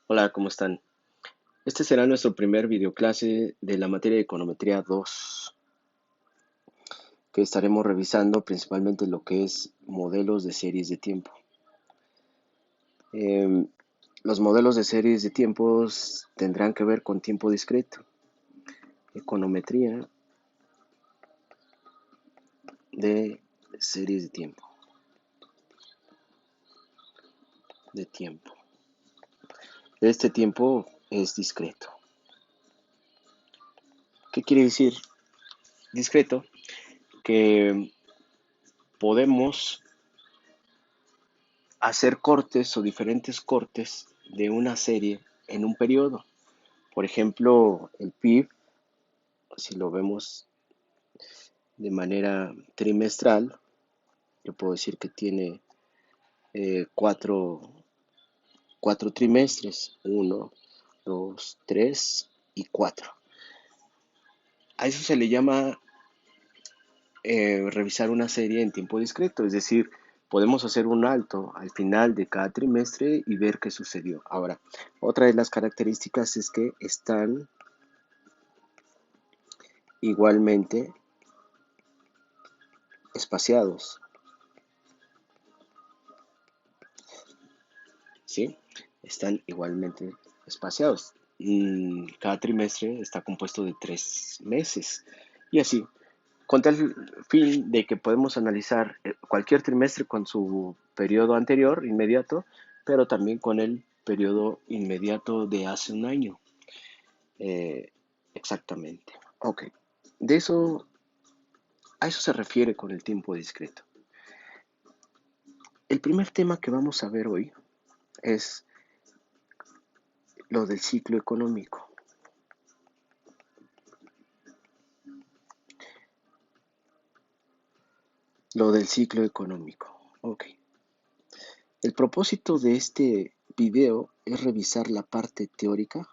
Hola, ¿cómo están? Este será nuestro primer videoclase de la materia de Econometría 2, que estaremos revisando principalmente lo que es modelos de series de tiempo. Em, los modelos de series de tiempos tendrán que ver con tiempo discreto, econometría de series de tiempo. Este tiempo es discreto. ¿Qué quiere decir discreto? Que podemos hacer cortes o diferentes cortes de una serie en un periodo. Por ejemplo, el PIB, si lo vemos de manera trimestral, yo puedo decir que tiene cuatro trimestres, uno, dos, tres y cuatro. A eso se le llama revisar una serie en tiempo discreto, es decir, podemos hacer un alto al final de cada trimestre y ver qué sucedió. Ahora, otra de las características es que están igualmente espaciados, ¿sí? Están igualmente espaciados. Cada trimestre está compuesto de 3 meses y así, con tal fin de que podemos analizar cualquier trimestre con su periodo anterior, inmediato, pero también con el periodo inmediato de hace un año. Eh, exactamente. Ok. De eso, a eso se refiere con el tiempo discreto. El primer tema que vamos a ver hoy es lo del ciclo económico. Lo del ciclo económico. Ok. El propósito de este video es revisar la parte teórica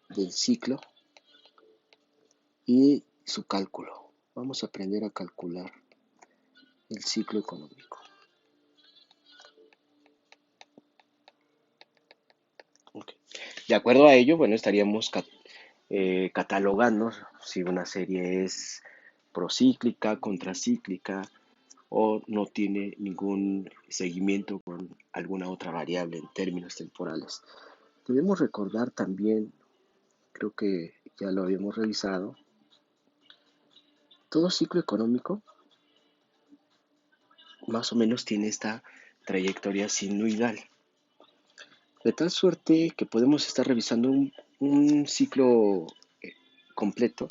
del ciclo y su cálculo. Vamos a aprender a calcular el ciclo económico. Okay. De acuerdo a ello, bueno, estaríamos catalogando si una serie es procíclica, contracíclica o no tiene ningún seguimiento con alguna otra variable en términos temporales. Debemos recordar también, creo que ya lo habíamos revisado, todo ciclo económico más o menos tiene esta trayectoria sinusoidal, de tal suerte que podemos estar revisando un ciclo completo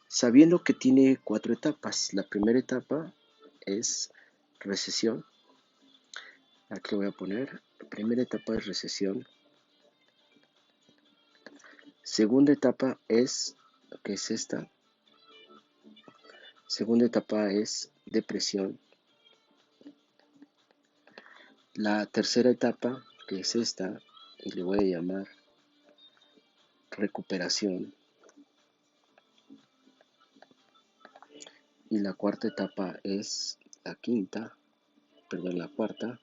sabiendo que tiene 4 etapas. La primera etapa es recesión. Aquí lo voy a poner. La primera etapa es recesión. Segunda etapa es, ¿qué es esta? Segunda etapa es depresión. La tercera etapa, que es esta, y le voy a llamar recuperación. Y la cuarta etapa es la cuarta,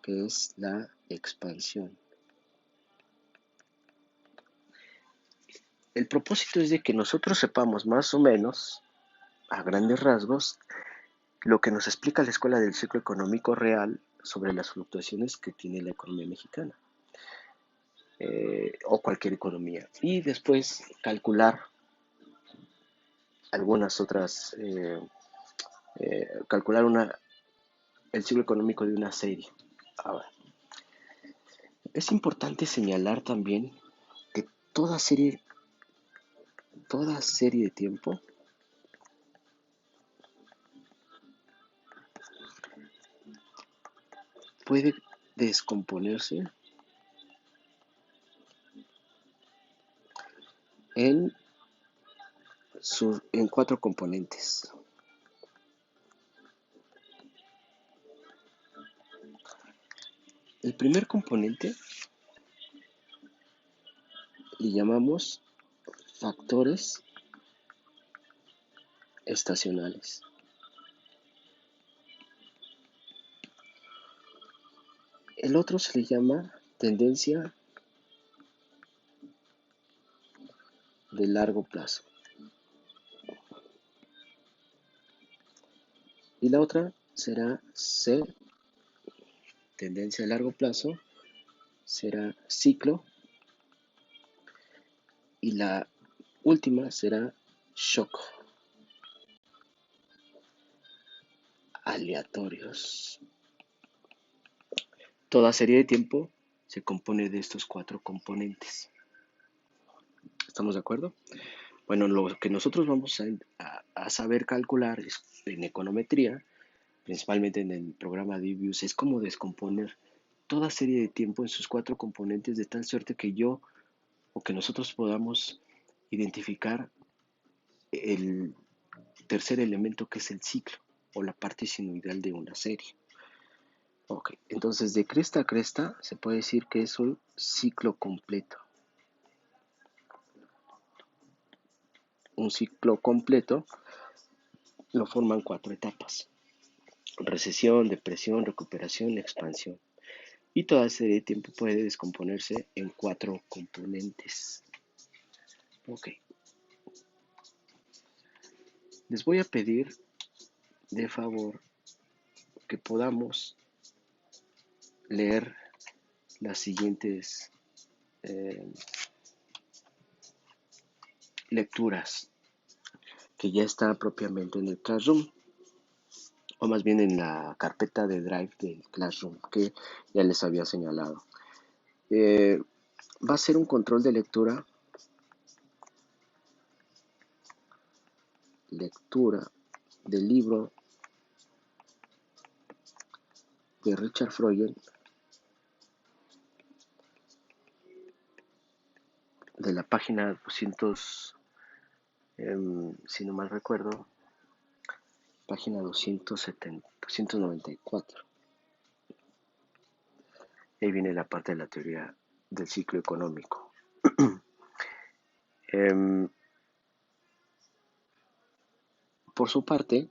que es la expansión. El propósito es de que nosotros sepamos más o menos, a grandes rasgos, lo que nos explica la Escuela del Ciclo Económico Real sobre las fluctuaciones que tiene la economía mexicana o cualquier economía. Y después calcular algunas otras, calcular el ciclo económico de una serie. Ahora, es importante señalar también que toda serie de tiempo puede descomponerse en, en 4 componentes. El primer componente le llamamos factores estacionales. El otro se le llama tendencia de largo plazo. Y la otra será C, tendencia de largo plazo, será ciclo. Y la última será shock, aleatorios. Toda serie de tiempo se compone de estos cuatro componentes. ¿Estamos de acuerdo? Bueno, lo que nosotros vamos a saber calcular en econometría, principalmente en el programa Divius, es cómo descomponer toda serie de tiempo en sus cuatro componentes de tal suerte que yo o que nosotros podamos identificar el tercer elemento que es el ciclo o la parte sinusoidal de una serie. Ok, entonces de cresta a cresta se puede decir que es un ciclo completo. Un ciclo completo lo forman cuatro etapas: recesión, depresión, recuperación, expansión. Y toda serie de tiempo puede descomponerse en cuatro componentes. Ok, les voy a pedir de favor que podamos leer las siguientes eh, lecturas que ya está propiamente en el Classroom, o más bien en la carpeta de Drive del Classroom que ya les había señalado. Va a ser un control de lectura del libro de Richard Freud, de la página 200, si no mal recuerdo, página 270, 294. Ahí viene la parte de la teoría del ciclo económico. Por su parte,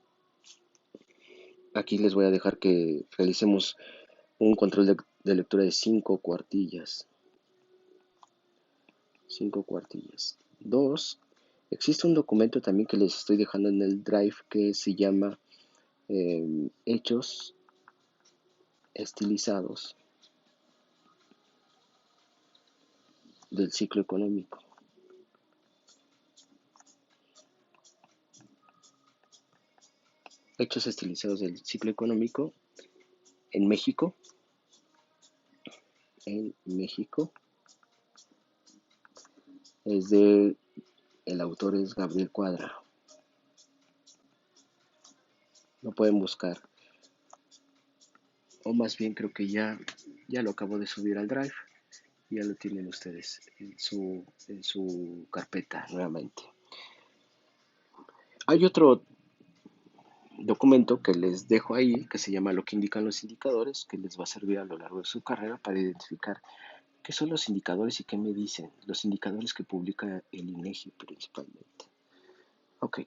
aquí les voy a dejar que realicemos un control de lectura de 5 cuartillas. 5 cuartillas. 2. Existe un documento también que les estoy dejando en el Drive que se llama Hechos estilizados del ciclo económico. Hechos estilizados del ciclo económico en México. En México. Es de, el autor es Gabriel Cuadra. Lo pueden buscar. O más bien creo que ya lo acabo de subir al Drive. Ya lo tienen ustedes en su carpeta nuevamente. Hay otro documento que les dejo ahí que se llama Lo que indican los indicadores, que les va a servir a lo largo de su carrera para identificar qué son los indicadores y qué me dicen los indicadores que publica el INEGI principalmente. Ok,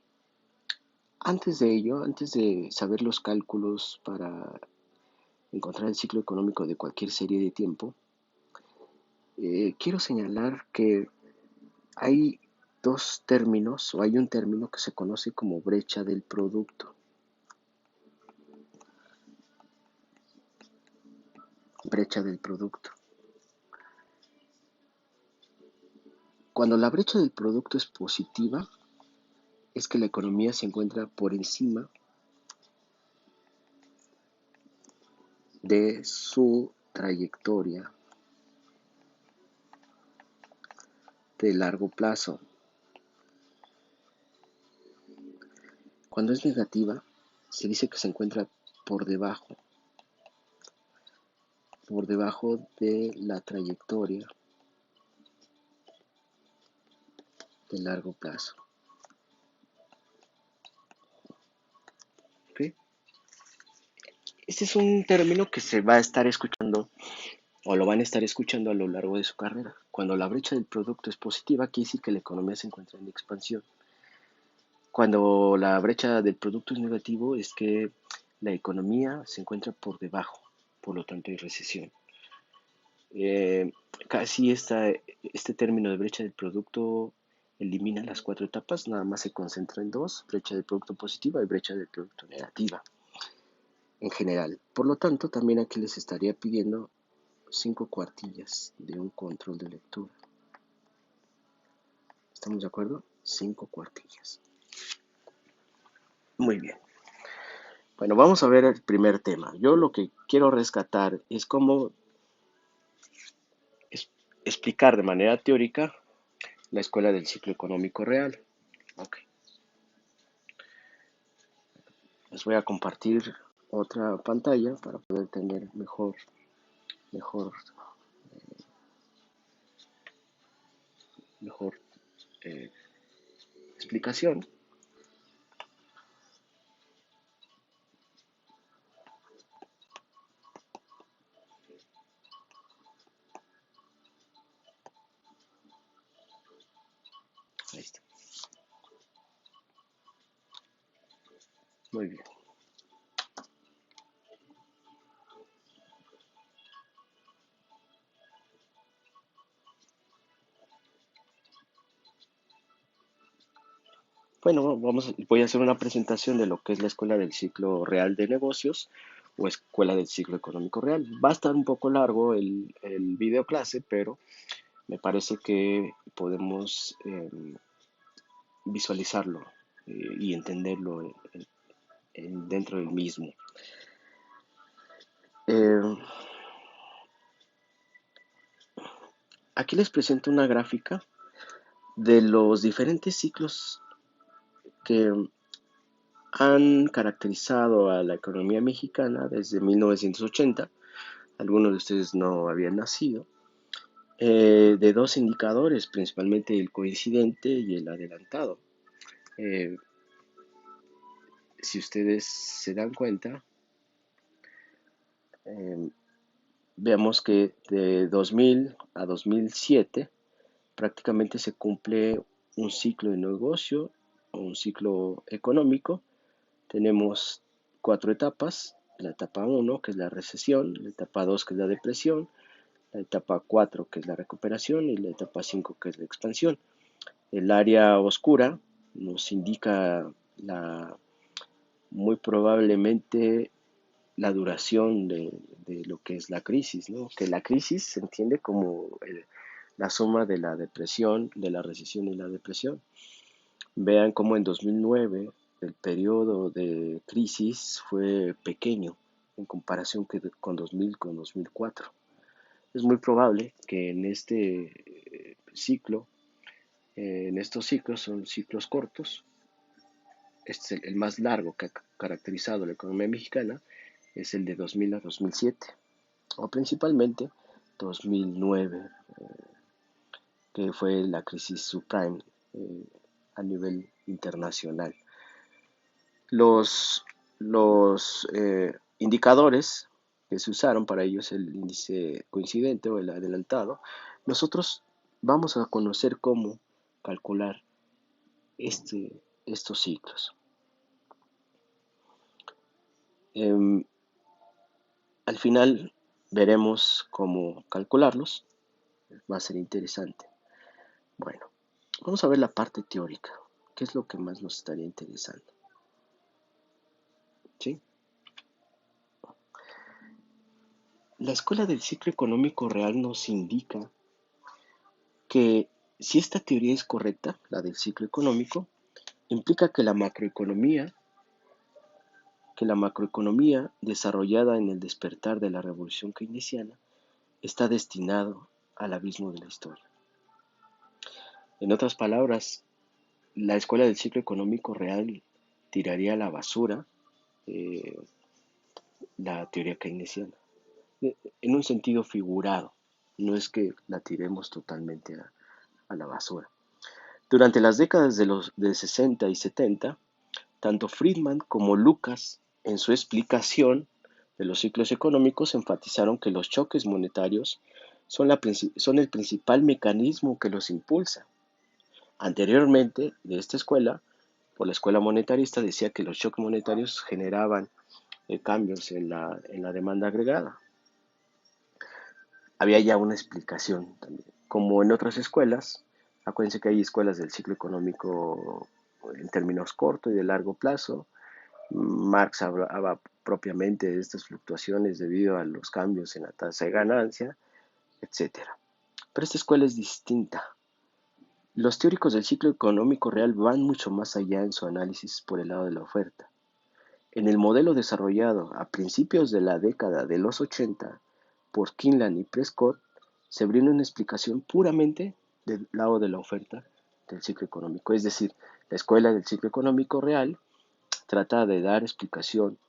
antes de ello, antes de saber los cálculos para encontrar el ciclo económico de cualquier serie de tiempo, quiero señalar que hay dos términos, o hay un término que se conoce como brecha del producto. Brecha del producto. Cuando la brecha del producto es positiva, es que la economía se encuentra por encima de su trayectoria de largo plazo. Cuando es negativa, se dice que se encuentra por debajo de la trayectoria de largo plazo. ¿Okay? Este es un término que se va a estar escuchando o lo van a estar escuchando a lo largo de su carrera. Cuando la brecha del producto es positiva, quiere decir que la economía se encuentra en expansión. Cuando la brecha del producto es negativo, es que la economía se encuentra por debajo, por lo tanto hay recesión. Eh, Casi este término de brecha del producto elimina las cuatro etapas, nada más se concentra en dos: brecha del producto positiva y brecha del producto negativa en general. Por lo tanto, también aquí les estaría pidiendo 5 cuartillas de un control de lectura. ¿Estamos de acuerdo? 5 cuartillas. Muy bien. Bueno, vamos a ver el primer tema. Yo lo que quiero rescatar es cómo es- explicar de manera teórica la escuela del ciclo económico real. Ok. Les voy a compartir otra pantalla para poder tener mejor, mejor eh, explicación. Ahí está. Muy bien. Bueno, voy a hacer una presentación de lo que es la escuela del ciclo real de negocios o escuela del ciclo económico real. Va a estar un poco largo el video clase, pero me parece que podemos visualizarlo y entenderlo dentro del mismo. Eh, Aquí les presento una gráfica de los diferentes ciclos que han caracterizado a la economía mexicana desde 1980. Algunos de ustedes no habían nacido. De dos indicadores, principalmente el coincidente y el adelantado. Eh, si ustedes se dan cuenta, eh, veamos que de 2000 a 2007 prácticamente se cumple un ciclo de negocio o un ciclo económico. Tenemos 4 etapas: la etapa 1, que es la recesión; la etapa 2, que es la depresión; la etapa 4, que es la recuperación; y la etapa 5, que es la expansión. El área oscura nos indica muy probablemente la duración de lo que es la crisis, ¿no? Que la crisis se entiende como la suma de la depresión, de la recesión y la depresión. Vean cómo en 2009 el periodo de crisis fue pequeño en comparación con 2000, con 2004. Es muy probable que en este ciclo, en estos ciclos, son ciclos cortos. Este es el más largo que ha caracterizado la economía mexicana, es el de 2000 a 2007, o principalmente 2009, que fue la crisis subprime eh, a nivel internacional. Los indicadores que se usaron para ello es el índice coincidente o el adelantado. Nosotros vamos a conocer cómo calcular estos ciclos. Em, Al final veremos cómo calcularlos. Va a ser interesante. Bueno, vamos a ver la parte teórica. ¿Qué es lo que más nos estaría interesando? ¿Sí? La escuela del ciclo económico real nos indica que si esta teoría es correcta, la del ciclo económico, implica que la macroeconomía desarrollada en el despertar de la revolución keynesiana está destinado al abismo de la historia. En otras palabras, la escuela del ciclo económico real tiraría a la basura eh, la teoría keynesiana, en un sentido figurado. No es que la tiremos totalmente a la basura. Durante las décadas de 60 y 70, tanto Friedman como Lucas, en su explicación de los ciclos económicos, enfatizaron que los choques monetarios son el principal mecanismo que los impulsa. Anteriormente, de esta escuela, por la escuela monetarista, decía que los shocks monetarios generaban cambios en la demanda agregada. había ya una explicación también. Como en otras escuelas, acuérdense que hay escuelas del ciclo económico en términos corto y de largo plazo. Marx hablaba propiamente de estas fluctuaciones debido a los cambios en la tasa de ganancia, etcétera. Pero esta escuela es distinta. Los teóricos del ciclo económico real van mucho más allá en su análisis por el lado de la oferta. En el modelo desarrollado a principios de la década de los 80 por Kinlan y Prescott, se brinda una explicación puramente del lado de la oferta del ciclo económico. Es decir, la escuela del ciclo económico real trata de dar explicación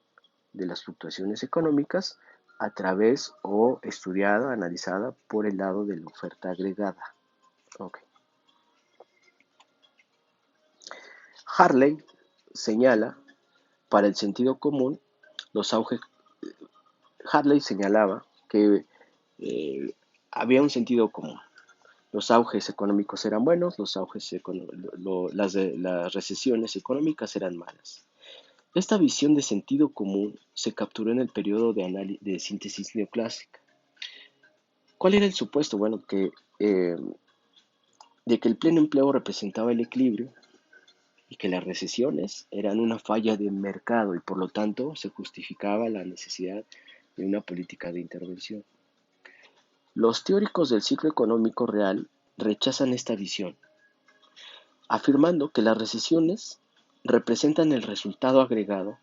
de las fluctuaciones económicas a través o estudiada, analizada por el lado de la oferta agregada. Okay. Harley señala para el sentido común los auges. Harley señalaba que eh, había un sentido común. Los auges económicos eran buenos, las recesiones económicas eran malas. Esta visión de sentido común se capturó en el periodo de síntesis neoclásica. ¿Cuál era el supuesto? Bueno, de que el pleno empleo representaba el equilibrio y que las recesiones eran una falla de mercado y por lo tanto se justificaba la necesidad de una política de intervención. Los teóricos del ciclo económico real rechazan esta visión, afirmando que las recesiones representan el resultado agregado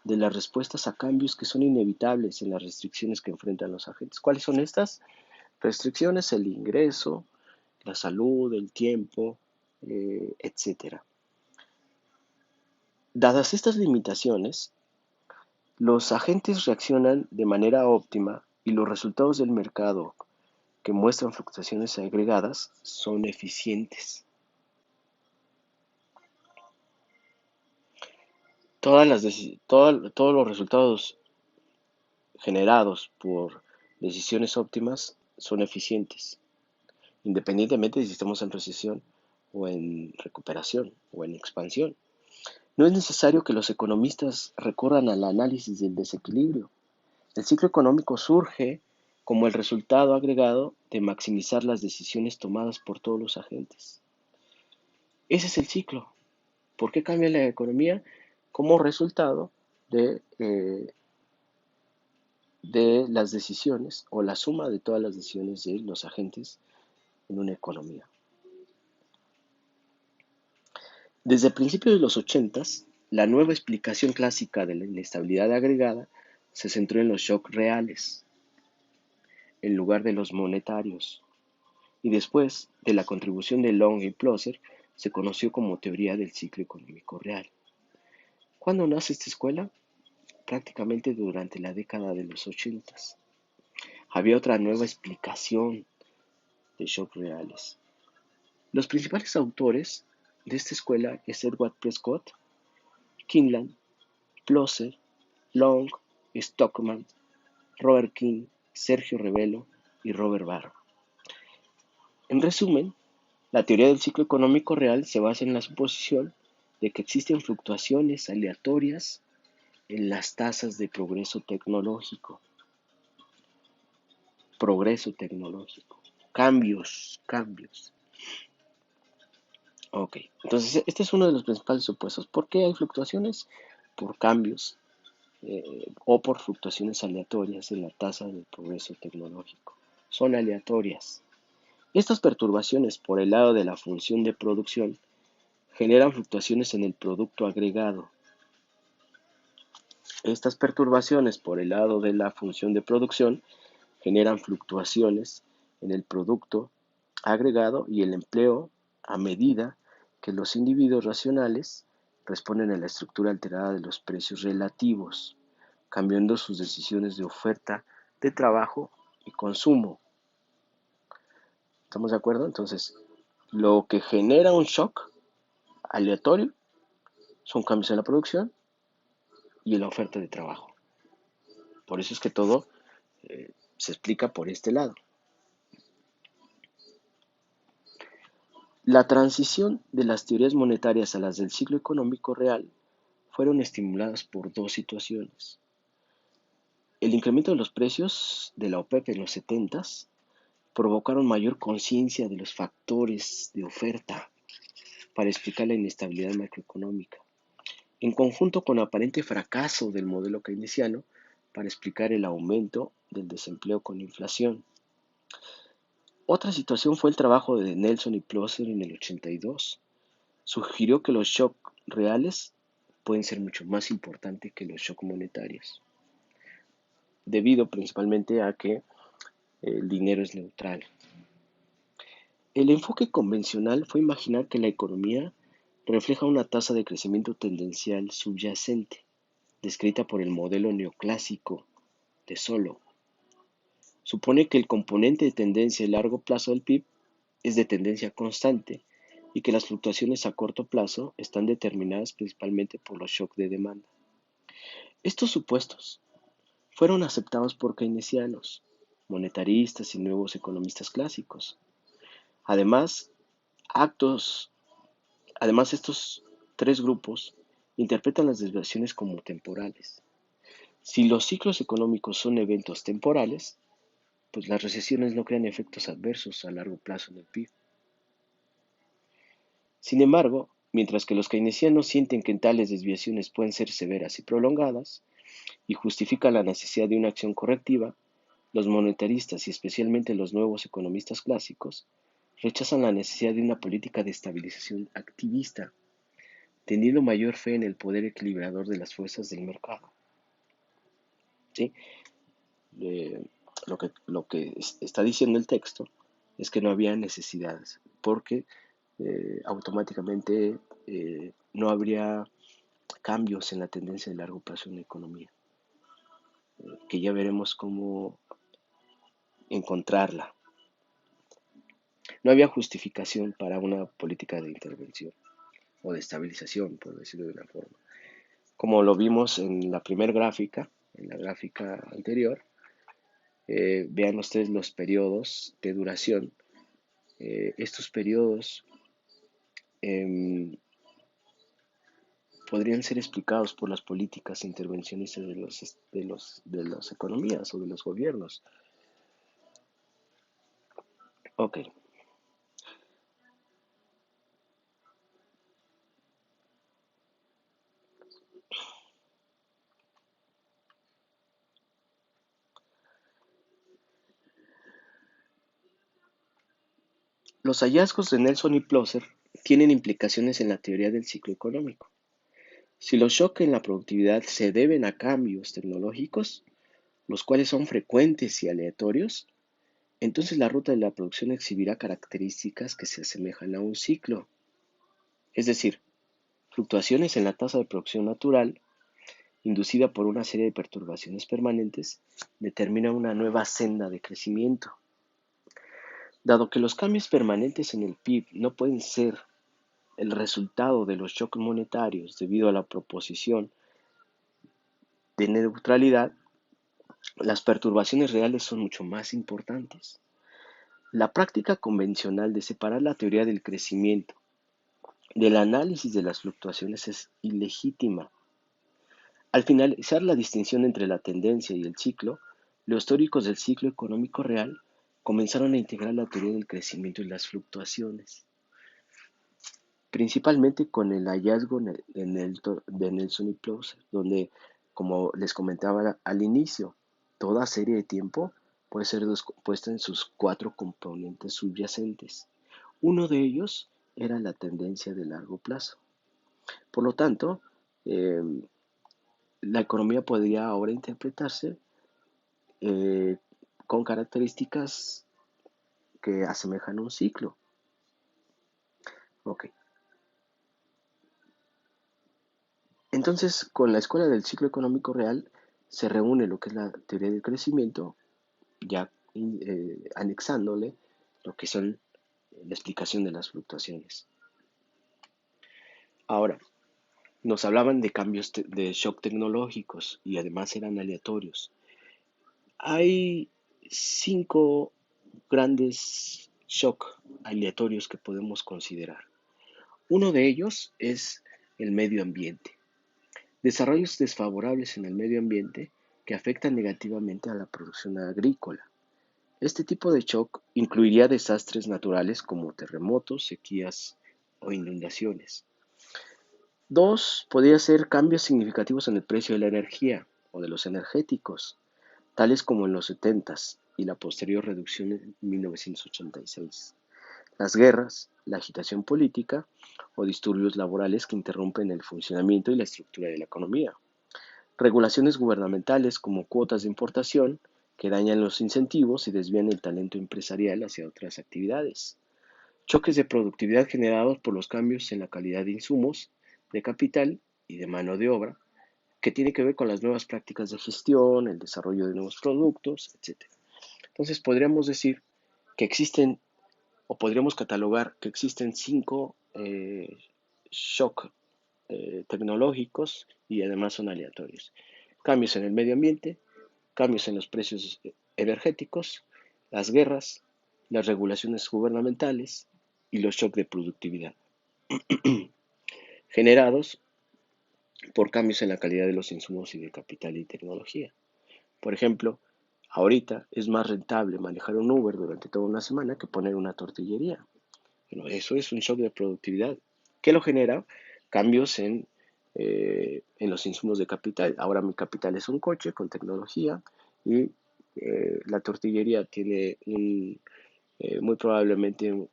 de las respuestas a cambios que son inevitables en las restricciones que enfrentan los agentes. ¿Cuáles son estas restricciones? El ingreso, la salud, el tiempo, etc. Dadas estas limitaciones, los agentes reaccionan de manera óptima y los resultados del mercado que muestran fluctuaciones agregadas son eficientes. Todos los resultados generados por decisiones óptimas son eficientes, independientemente de si estamos en recesión o en recuperación o en expansión. No es necesario que los economistas recurran al análisis del desequilibrio. El ciclo económico surge como el resultado agregado de maximizar las decisiones tomadas por todos los agentes. Ese es el ciclo. ¿Por qué cambia la economía? Como resultado de las decisiones o la suma de todas las decisiones de los agentes en una economía. Desde principios de los 80, la nueva explicación clásica de la inestabilidad agregada se centró en los shocks reales, en lugar de los monetarios, y después de la contribución de Long y Plosser, se conoció como teoría del ciclo económico real. ¿Cuándo nace esta escuela? Prácticamente durante la década de los 80. Había otra nueva explicación de shocks reales. Los principales autores de esta escuela es Edward Prescott, Kinlan, Plosser, Long, Stockman, Robert King, Sergio Revelo y Robert Barro. En resumen, la teoría del ciclo económico real se basa en la suposición de que existen fluctuaciones aleatorias en las tasas de progreso tecnológico. Cambios. Ok, entonces este es uno de los principales supuestos. ¿Por qué hay fluctuaciones? Por cambios o por fluctuaciones aleatorias en la tasa de progreso tecnológico. Son aleatorias. Estas perturbaciones por el lado de la función de producción generan fluctuaciones en el producto agregado. Estas perturbaciones por el lado de la función de producción generan fluctuaciones en el producto agregado y el empleo a medida que los individuos racionales responden a la estructura alterada de los precios relativos, cambiando sus decisiones de oferta de trabajo y consumo. ¿Estamos de acuerdo? Entonces, lo que genera un shock aleatorio son cambios en la producción y en la oferta de trabajo. Por eso es que todo se explica por este lado. La transición de las teorías monetarias a las del ciclo económico real fueron estimuladas por dos situaciones. El incremento de los precios de la OPEP en los 70 provocaron mayor conciencia de los factores de oferta para explicar la inestabilidad macroeconómica, en conjunto con aparente fracaso del modelo keynesiano para explicar el aumento del desempleo con inflación. Otra situación fue el trabajo de Nelson y Plosser en el 82. Sugirió que los shocks reales pueden ser mucho más importantes que los shocks monetarios, debido principalmente a que el dinero es neutral. El enfoque convencional fue imaginar que la economía refleja una tasa de crecimiento tendencial subyacente, descrita por el modelo neoclásico de Solow. Supone que el componente de tendencia a largo plazo del PIB es de tendencia constante y que las fluctuaciones a corto plazo están determinadas principalmente por los shocks de demanda. Estos supuestos fueron aceptados por keynesianos, monetaristas y nuevos economistas clásicos. Además, actos, estos tres grupos interpretan las desviaciones como temporales. Si los ciclos económicos son eventos temporales, pues las recesiones no crean efectos adversos a largo plazo en el PIB. Sin embargo, mientras que los keynesianos sienten que tales desviaciones pueden ser severas y prolongadas y justifican la necesidad de una acción correctiva, los monetaristas y especialmente los nuevos economistas clásicos rechazan la necesidad de una política de estabilización activista, teniendo mayor fe en el poder equilibrador de las fuerzas del mercado. ¿Sí? Eh, lo que está diciendo el texto es que no había necesidades, porque automáticamente no habría cambios en la tendencia de largo plazo en la economía, que ya veremos cómo encontrarla. No había justificación para una política de intervención o de estabilización, por decirlo de una forma. Como lo vimos en la primera gráfica, en la gráfica anterior, vean ustedes los periodos de duración. Estos periodos eh, podrían ser explicados por las políticas intervencionistas de las economías o de los gobiernos. Ok. Los hallazgos de Nelson y Plosser tienen implicaciones en la teoría del ciclo económico. Si los shocks en la productividad se deben a cambios tecnológicos, los cuales son frecuentes y aleatorios, entonces la ruta de la producción exhibirá características que se asemejan a un ciclo, es decir, fluctuaciones en la tasa de producción natural, inducida por una serie de perturbaciones permanentes, determina una nueva senda de crecimiento. Dado que los cambios permanentes en el PIB no pueden ser el resultado de los shocks monetarios debido a la proposición de neutralidad, las perturbaciones reales son mucho más importantes. La práctica convencional de separar la teoría del crecimiento del análisis de las fluctuaciones es ilegítima. Al finalizar la distinción entre la tendencia y el ciclo, los teóricos del ciclo económico real comenzaron a integrar la teoría del crecimiento y las fluctuaciones, principalmente con el hallazgo de Nelson y Plosser, donde, como les comentaba al inicio, toda serie de tiempo puede ser descompuesta en sus cuatro componentes subyacentes. Uno de ellos era la tendencia de largo plazo. Por lo tanto, eh, la economía podría ahora interpretarse eh, con características que asemejan un ciclo. Ok. Entonces, con la escuela del ciclo económico real se reúne lo que es la teoría del crecimiento, ya anexándole lo que son la explicación de las fluctuaciones. Ahora, nos hablaban de cambios de shock tecnológicos y además eran aleatorios. Hay 5 grandes shock aleatorios que podemos considerar. Uno de ellos es el medio ambiente. Desarrollos desfavorables en el medio ambiente que afectan negativamente a la producción agrícola. Este tipo de shock incluiría desastres naturales como terremotos, sequías o inundaciones. Dos, podría ser cambios significativos en el precio de la energía o de los energéticos, tales como en los 70 y la posterior reducción en 1986. Las guerras, la agitación política o disturbios laborales que interrumpen el funcionamiento y la estructura de la economía. Regulaciones gubernamentales como cuotas de importación que dañan los incentivos y desvían el talento empresarial hacia otras actividades. Choques de productividad generados por los cambios en la calidad de insumos, de capital y de mano de obra, que tiene que ver con las nuevas prácticas de gestión, el desarrollo de nuevos productos, etc. Entonces podríamos decir que existen, o podríamos catalogar que existen cinco shock tecnológicos y además son aleatorios. Cambios en el medio ambiente, cambios en los precios energéticos, las guerras, las regulaciones gubernamentales y los shocks de productividad, generados por cambios en la calidad de los insumos y de capital y tecnología. Por ejemplo, ahorita es más rentable manejar un Uber durante toda una semana que poner una tortillería. Bueno, eso es un shock de productividad. ¿Qué lo genera? Cambios en los insumos de capital. Ahora mi capital es un coche con tecnología y la tortillería tiene muy probablemente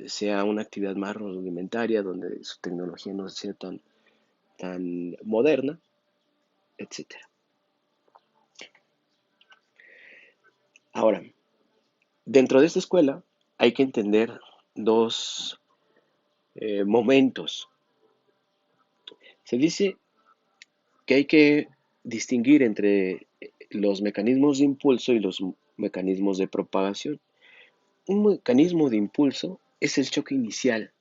sea una actividad más rudimentaria donde su tecnología no sea tan moderna, etcétera. Ahora, dentro de esta escuela hay que entender dos momentos. Se dice que hay que distinguir entre los mecanismos de impulso y los mecanismos de propagación. Un mecanismo de impulso es el choque inicial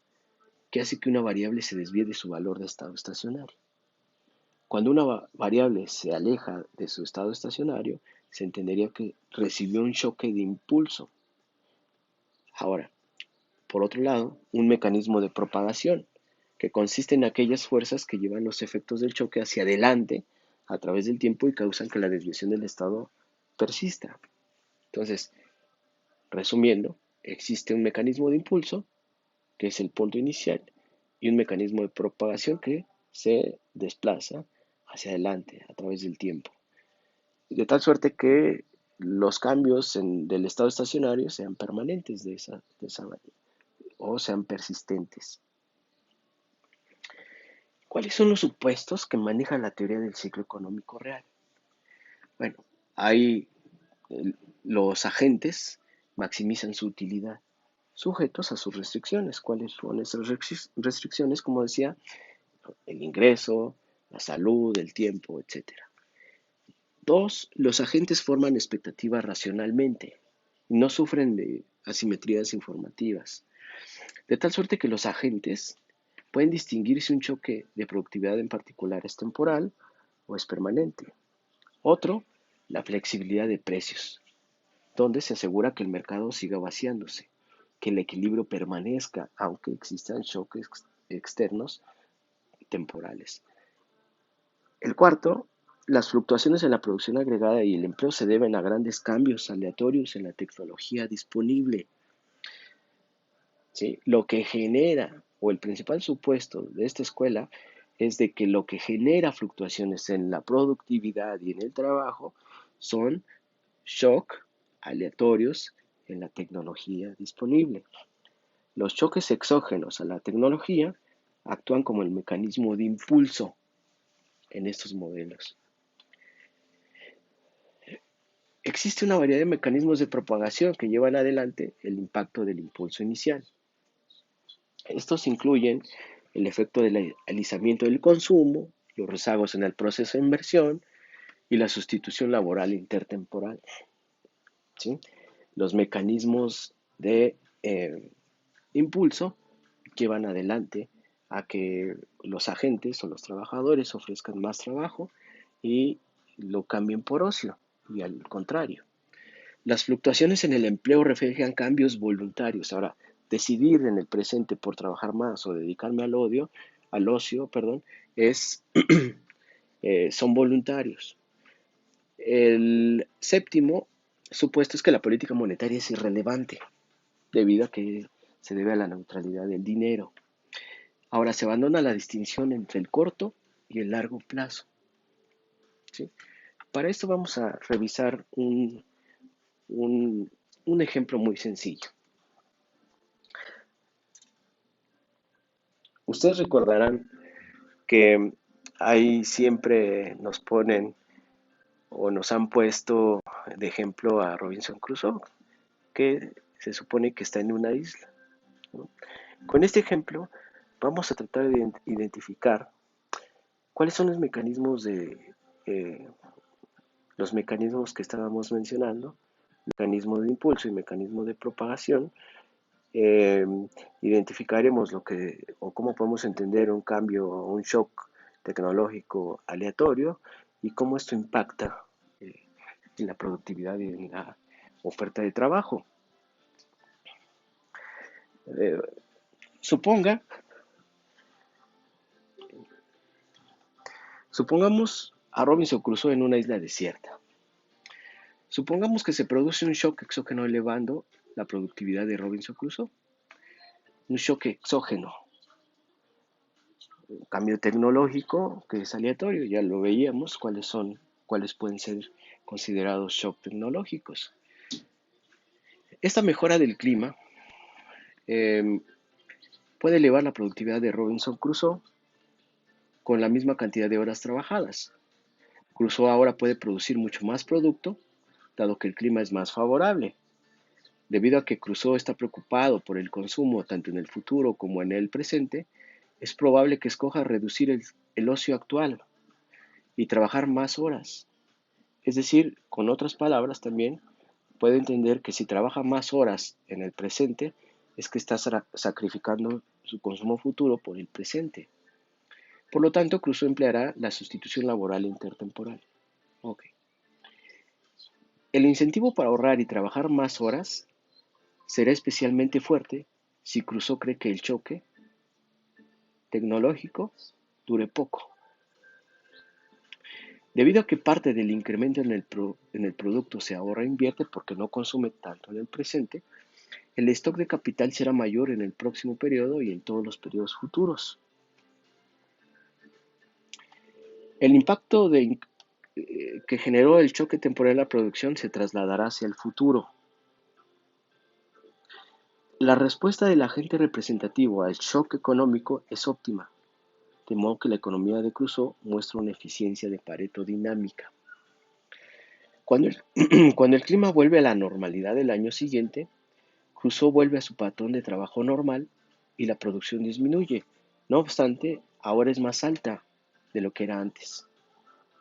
que hace que una variable se desvíe de su valor de estado estacionario. Cuando una variable se aleja de su estado estacionario, se entendería que recibió un choque de impulso. Ahora, por otro lado, un mecanismo de propagación, que consiste en aquellas fuerzas que llevan los efectos del choque hacia adelante a través del tiempo y causan que la desviación del estado persista. Entonces, resumiendo, existe un mecanismo de impulso, que es el punto inicial, y un mecanismo de propagación que se desplaza hacia adelante a través del tiempo. De tal suerte que los cambios del estado estacionario sean permanentes o sean persistentes. ¿Cuáles son los supuestos que maneja la teoría del ciclo económico real? Bueno, hay los agentes maximizan su utilidad, sujetos a sus restricciones. ¿Cuáles son esas restricciones? Como decía, el ingreso, la salud, el tiempo, etcétera. Dos, los agentes forman expectativas racionalmente y no sufren de asimetrías informativas, de tal suerte que los agentes pueden distinguir si un choque de productividad en particular es temporal o es permanente. Otro, la flexibilidad de precios, donde se asegura que el mercado siga vaciándose, que el equilibrio permanezca aunque existan choques externos temporales. El cuarto, las fluctuaciones en la producción agregada y el empleo se deben a grandes cambios aleatorios en la tecnología disponible. ¿Sí? Lo que genera, o el principal supuesto de esta escuela, es de que lo que genera fluctuaciones en la productividad y en el trabajo son shock aleatorios en la tecnología disponible. Los choques exógenos a la tecnología actúan como el mecanismo de impulso en estos modelos. Existe una variedad de mecanismos de propagación que llevan adelante el impacto del impulso inicial. Estos incluyen el efecto del alisamiento del consumo, los rezagos en el proceso de inversión y la sustitución laboral intertemporal. ¿Sí? Los mecanismos de impulso llevan adelante a que los agentes o los trabajadores ofrezcan más trabajo y lo cambien por ocio, y al contrario. Las fluctuaciones en el empleo reflejan cambios voluntarios. Ahora, decidir en el presente por trabajar más o dedicarme al ocio, perdón, son voluntarios. El séptimo supuesto es que la política monetaria es irrelevante debido a que se debe a la neutralidad del dinero. Ahora se abandona la distinción entre el corto y el largo plazo, ¿sí? Para esto vamos a revisar un, un ejemplo muy sencillo. Ustedes recordarán que ahí siempre nos ponen o nos han puesto de ejemplo a Robinson Crusoe, que se supone que está en una isla, ¿no? Con este ejemplo vamos a tratar de identificar cuáles son eh, los mecanismos que estábamos mencionando, mecanismo de impulso y mecanismo de propagación. eh, Identificaremos lo que o cómo podemos entender un cambio o un shock tecnológico aleatorio y cómo esto impacta eh, en la productividad y en la oferta de trabajo. Eh, suponga, supongamos a Robinson Crusoe en una isla desierta. Supongamos que se produce un shock exógeno elevando la productividad de Robinson Crusoe. Un shock exógeno, un cambio tecnológico que es aleatorio, ya lo veíamos, cuáles pueden ser considerados shock tecnológicos. Esta mejora del clima eh, puede elevar la productividad de Robinson Crusoe con la misma cantidad de horas trabajadas. Crusoe ahora puede producir mucho más producto, dado que el clima es más favorable. Debido a que Crusoe está preocupado por el consumo tanto en el futuro como en el presente, es probable que escoja reducir el ocio actual y trabajar más horas. Es decir, con otras palabras también, puede entender que si trabaja más horas en el presente, es que está sacrificando su consumo futuro por el presente. Por lo tanto, Crusoe empleará la sustitución laboral intertemporal. Okay. El incentivo para ahorrar y trabajar más horas será especialmente fuerte si Crusoe cree que el choque tecnológico dure poco. Debido a que parte del incremento en el producto se ahorra e invierte porque no consume tanto en el presente, el stock de capital será mayor en el próximo periodo y en todos los periodos futuros. El impacto que generó el choque temporal en la producción se trasladará hacia el futuro. La respuesta del agente representativo al shock económico es óptima, de modo que la economía de Crusoe muestra una eficiencia de Pareto dinámica. Cuando el, cuando el clima vuelve a la normalidad del año siguiente, Crusoe vuelve a su patrón de trabajo normal y la producción disminuye. No obstante, ahora es más alta de lo que era antes.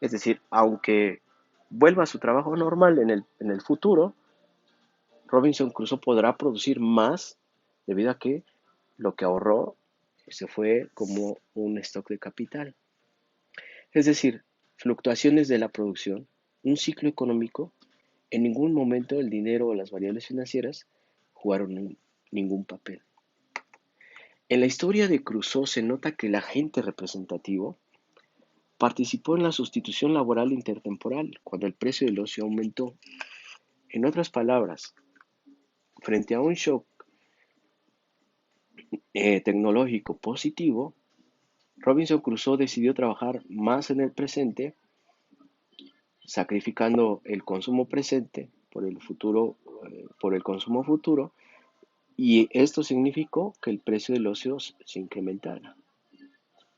Es decir, aunque vuelva a su trabajo normal en el futuro, Robinson Crusoe podrá producir más debido a que lo que ahorró se fue como un stock de capital. Es decir, fluctuaciones de la producción, un ciclo económico, en ningún momento el dinero o las variables financieras jugaron ningún papel. En la historia de Crusoe se nota que el agente representativo participó en la sustitución laboral intertemporal cuando el precio del ocio aumentó. En otras palabras, frente a un shock tecnológico positivo, Robinson Crusoe decidió trabajar más en el presente, sacrificando el consumo presente por el consumo futuro, y esto significó que el precio del ocio se incrementara.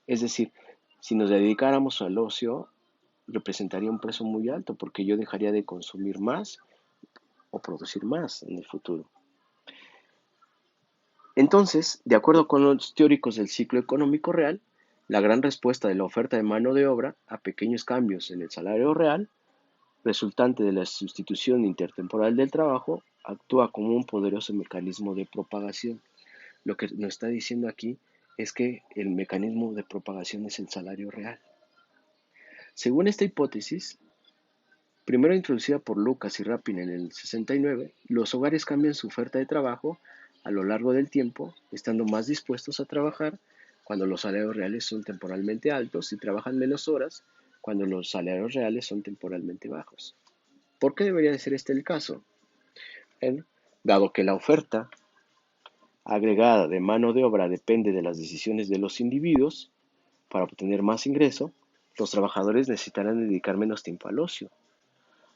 Es decir, si nos dedicáramos al ocio, representaría un precio muy alto porque yo dejaría de consumir más o producir más en el futuro. Entonces, de acuerdo con los teóricos del ciclo económico real, la gran respuesta de la oferta de mano de obra a pequeños cambios en el salario real, resultante de la sustitución intertemporal del trabajo, actúa como un poderoso mecanismo de propagación. Lo que nos está diciendo aquí es que el mecanismo de propagación es el salario real. Según esta hipótesis, primero introducida por Lucas y Rapin en el 69, los hogares cambian su oferta de trabajo a lo largo del tiempo, estando más dispuestos a trabajar cuando los salarios reales son temporalmente altos y trabajan menos horas cuando los salarios reales son temporalmente bajos. ¿Por qué debería de ser este el caso? Bueno, dado que la oferta agregada de mano de obra depende de las decisiones de los individuos, para obtener más ingreso, los trabajadores necesitarán dedicar menos tiempo al ocio.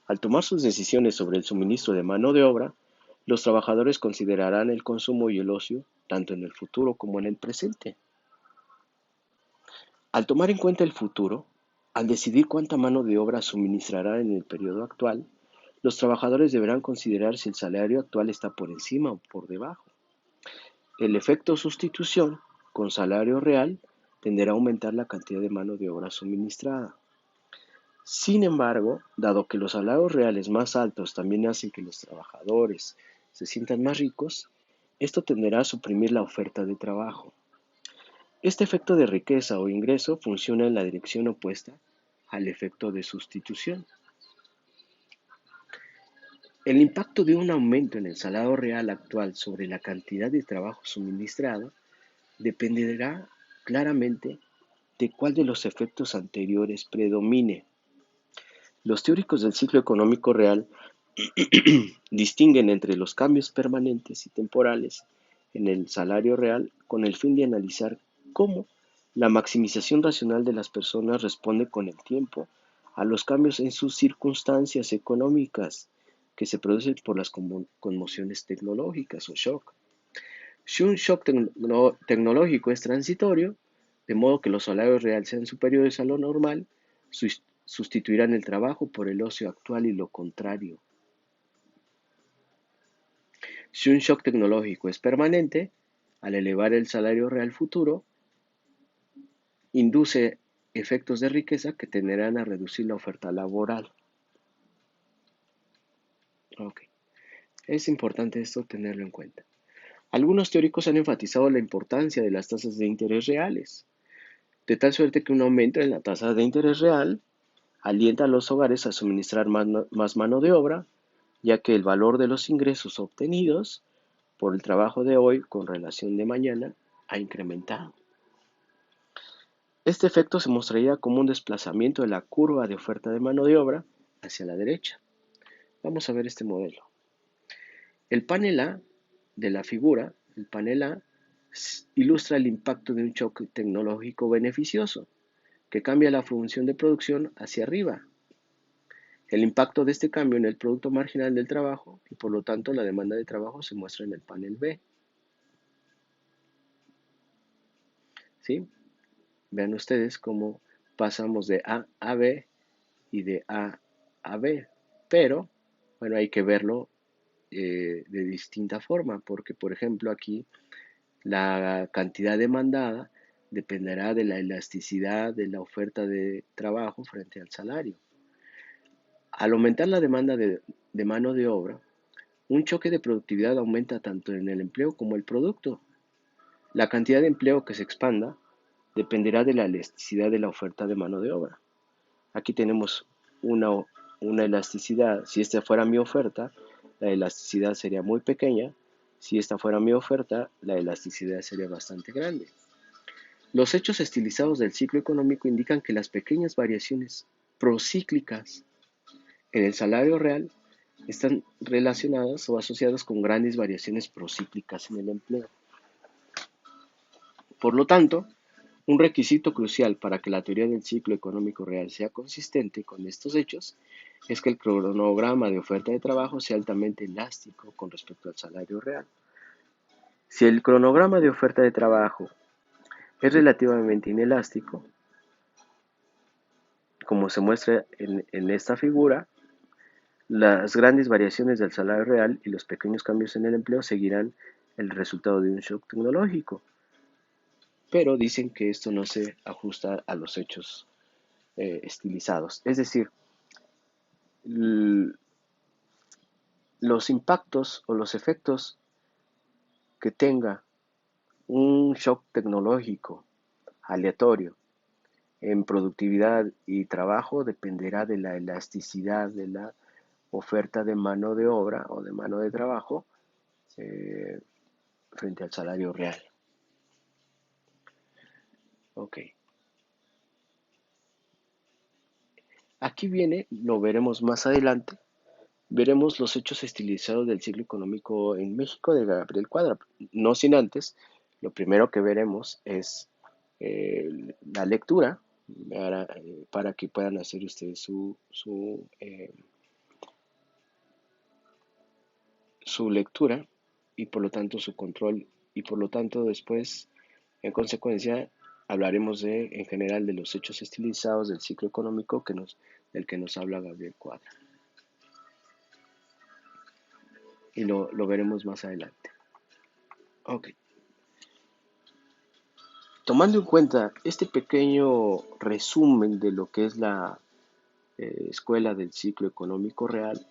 Al tomar sus decisiones sobre el suministro de mano de obra, los trabajadores considerarán el consumo y el ocio tanto en el futuro como en el presente. Al tomar en cuenta el futuro, al decidir cuánta mano de obra suministrará en el periodo actual, los trabajadores deberán considerar si el salario actual está por encima o por debajo. El efecto sustitución con salario real tenderá a aumentar la cantidad de mano de obra suministrada. Sin embargo, dado que los salarios reales más altos también hacen que los trabajadores se sientan más ricos, esto tenderá a suprimir la oferta de trabajo. Este efecto de riqueza o ingreso funciona en la dirección opuesta al efecto de sustitución. El impacto de un aumento en el salario real actual sobre la cantidad de trabajo suministrado dependerá claramente de cuál de los efectos anteriores predomine. Los teóricos del ciclo económico real distinguen entre los cambios permanentes y temporales en el salario real con el fin de analizar cómo la maximización racional de las personas responde con el tiempo a los cambios en sus circunstancias económicas que se producen por las conmociones tecnológicas o shock. Si un shock tecnológico es transitorio, de modo que los salarios reales sean superiores a lo normal, sustituirán el trabajo por el ocio actual y lo contrario. Si un shock tecnológico es permanente, al elevar el salario real futuro, induce efectos de riqueza que tenderán a reducir la oferta laboral. Okay. Es importante esto tenerlo en cuenta. Algunos teóricos han enfatizado la importancia de las tasas de interés reales, de tal suerte que un aumento en la tasa de interés real alienta a los hogares a suministrar más mano de obra, ya que el valor de los ingresos obtenidos por el trabajo de hoy con relación de mañana ha incrementado. Este efecto se mostraría como un desplazamiento de la curva de oferta de mano de obra hacia la derecha. Vamos a ver este modelo. El panel A de la figura, el panel A, ilustra el impacto de un choque tecnológico beneficioso que cambia la función de producción hacia arriba. El impacto de este cambio en el producto marginal del trabajo y por lo tanto la demanda de trabajo se muestra en el panel B. ¿Sí? Vean ustedes cómo pasamos de A a B y de A a B, pero bueno, hay que verlo de distinta forma, porque por ejemplo aquí la cantidad demandada dependerá de la elasticidad de la oferta de trabajo frente al salario. Al aumentar la demanda de mano de obra, un choque de productividad aumenta tanto en el empleo como el producto. La cantidad de empleo que se expanda dependerá de la elasticidad de la oferta de mano de obra. Aquí tenemos una elasticidad. Si esta fuera mi oferta, la elasticidad sería muy pequeña. Si esta fuera mi oferta, la elasticidad sería bastante grande. Los hechos estilizados del ciclo económico indican que las pequeñas variaciones procíclicas en el salario real están relacionadas o asociadas con grandes variaciones procíclicas en el empleo. Por lo tanto, un requisito crucial para que la teoría del ciclo económico real sea consistente con estos hechos es que el cronograma de oferta de trabajo sea altamente elástico con respecto al salario real. Si el cronograma de oferta de trabajo es relativamente inelástico, como se muestra en esta figura, las grandes variaciones del salario real y los pequeños cambios en el empleo seguirán el resultado de un shock tecnológico, pero dicen que esto no se ajusta a los hechos estilizados. Es decir, los impactos o los efectos que tenga un shock tecnológico aleatorio en productividad y trabajo dependerá de la elasticidad de la oferta de mano de obra o de mano de trabajo eh, frente al salario real. Ok. Aquí viene, lo veremos más adelante, veremos los hechos estilizados del ciclo económico en México de Gabriel Cuadra. No sin antes, lo primero que veremos es la lectura para que puedan hacer ustedes su lectura y por lo tanto su control y por lo tanto después, en consecuencia, hablaremos en general de los hechos estilizados del ciclo económico del que nos habla Gabriel Cuadra y lo veremos más adelante. Ok. Tomando en cuenta este pequeño resumen de lo que es la escuela del ciclo económico real,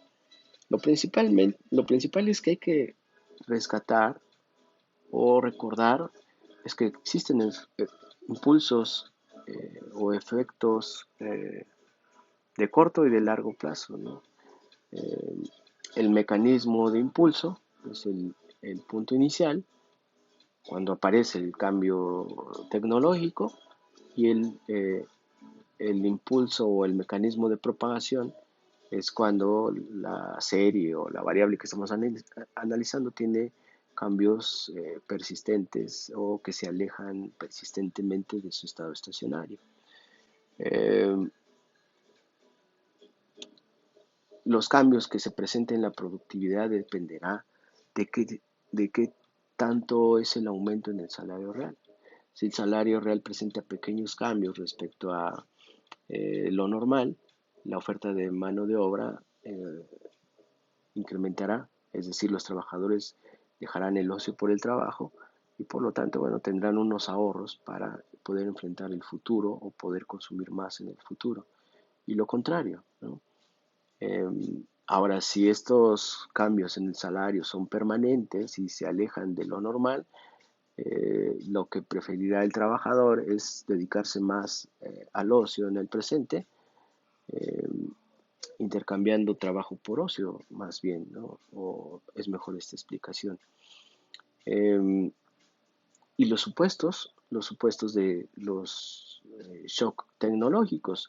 lo principal es que hay que rescatar o recordar es que existen impulsos o efectos de corto y de largo plazo, ¿no? Eh, el mecanismo de impulso es el punto inicial, cuando aparece el cambio tecnológico, y el impulso o el mecanismo de propagación es cuando la serie o la variable que estamos analizando tiene cambios persistentes o que se alejan persistentemente de su estado estacionario. Eh, los cambios que se presenten en la productividad dependerá de qué tanto es el aumento en el salario real. Si el salario real presenta pequeños cambios respecto a lo normal, la oferta de mano de obra incrementará, es decir, los trabajadores dejarán el ocio por el trabajo y por lo tanto, bueno, tendrán unos ahorros para poder enfrentar el futuro o poder consumir más en el futuro. Y lo contrario, ¿no? Ahora, si estos cambios en el salario son permanentes y se alejan de lo normal, lo que preferirá el trabajador es dedicarse más al ocio en el presente, eh, intercambiando trabajo por ocio, más bien, ¿no? O es mejor esta explicación. Eh, y los supuestos de los shock tecnológicos,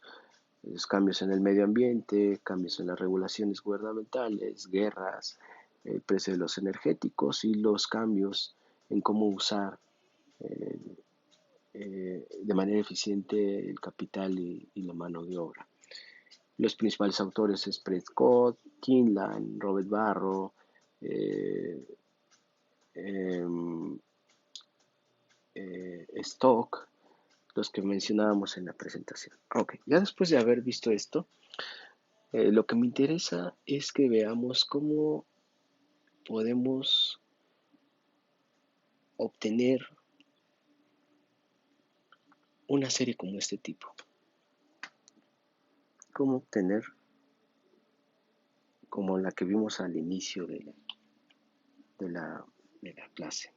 los cambios en el medio ambiente, cambios en las regulaciones gubernamentales, guerras, el precio de los energéticos y los cambios en cómo usar eh, de manera eficiente el capital y la mano de obra. Los principales autores es Prescott, Kinlan, Robert Barro, eh, eh, Stock, los que mencionábamos en la presentación. Ok, ya después de haber visto esto, lo que me interesa es que veamos cómo podemos obtener una serie como este tipo. Cómo obtener como la que vimos al inicio de la, de la clase.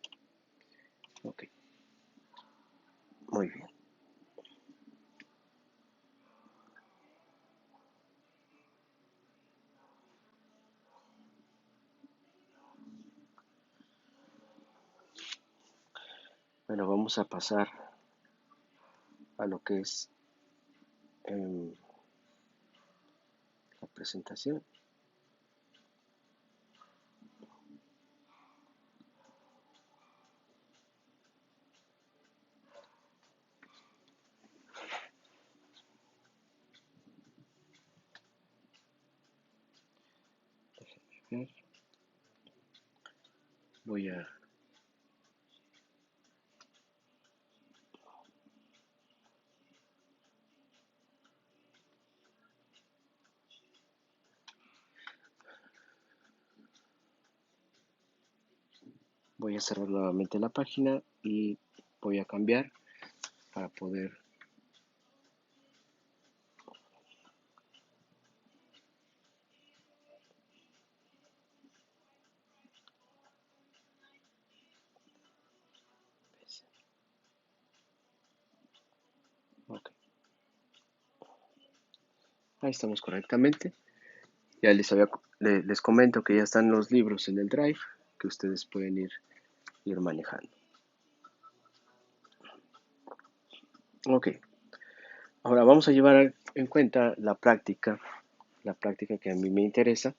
Ok, muy bien. Bueno, vamos a pasar a lo que es la presentación. Voy a voy a cerrar nuevamente la página y voy a cambiar para poder okay. Ahí estamos correctamente. Ya les comento que ya están los libros en el Drive que ustedes pueden ir manejando. Ok, ahora vamos a llevar en cuenta la práctica que a mí me interesa,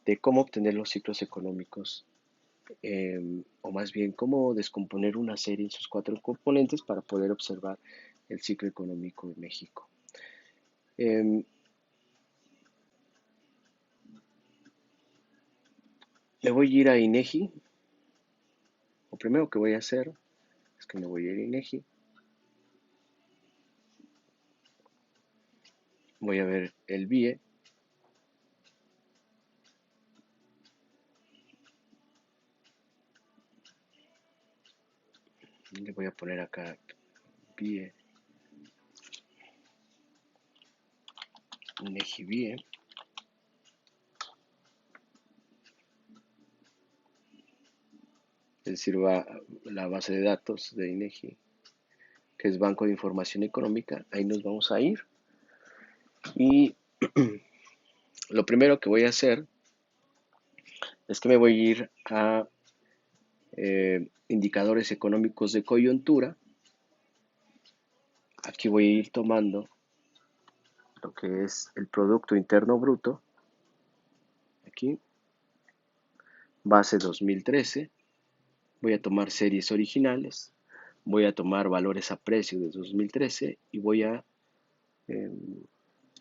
de cómo obtener los ciclos económicos, o más bien cómo descomponer una serie en sus cuatro componentes para poder observar el ciclo económico de México. Em, Me voy a ir a INEGI. Lo primero que voy a hacer es que me voy a ir a INEGI. Voy a ver el BIE. Le voy a poner acá BIE, INEGI BIE. Es decir, va la base de datos de INEGI, que es Banco de Información Económica. Ahí nos vamos a ir. Y lo primero que voy a hacer es que me voy a ir a indicadores económicos de coyuntura. Aquí voy a ir tomando lo que es el Producto Interno Bruto. Aquí, base 2013. Voy a tomar series originales. Voy a tomar valores a precio de 2013 y voy a eh,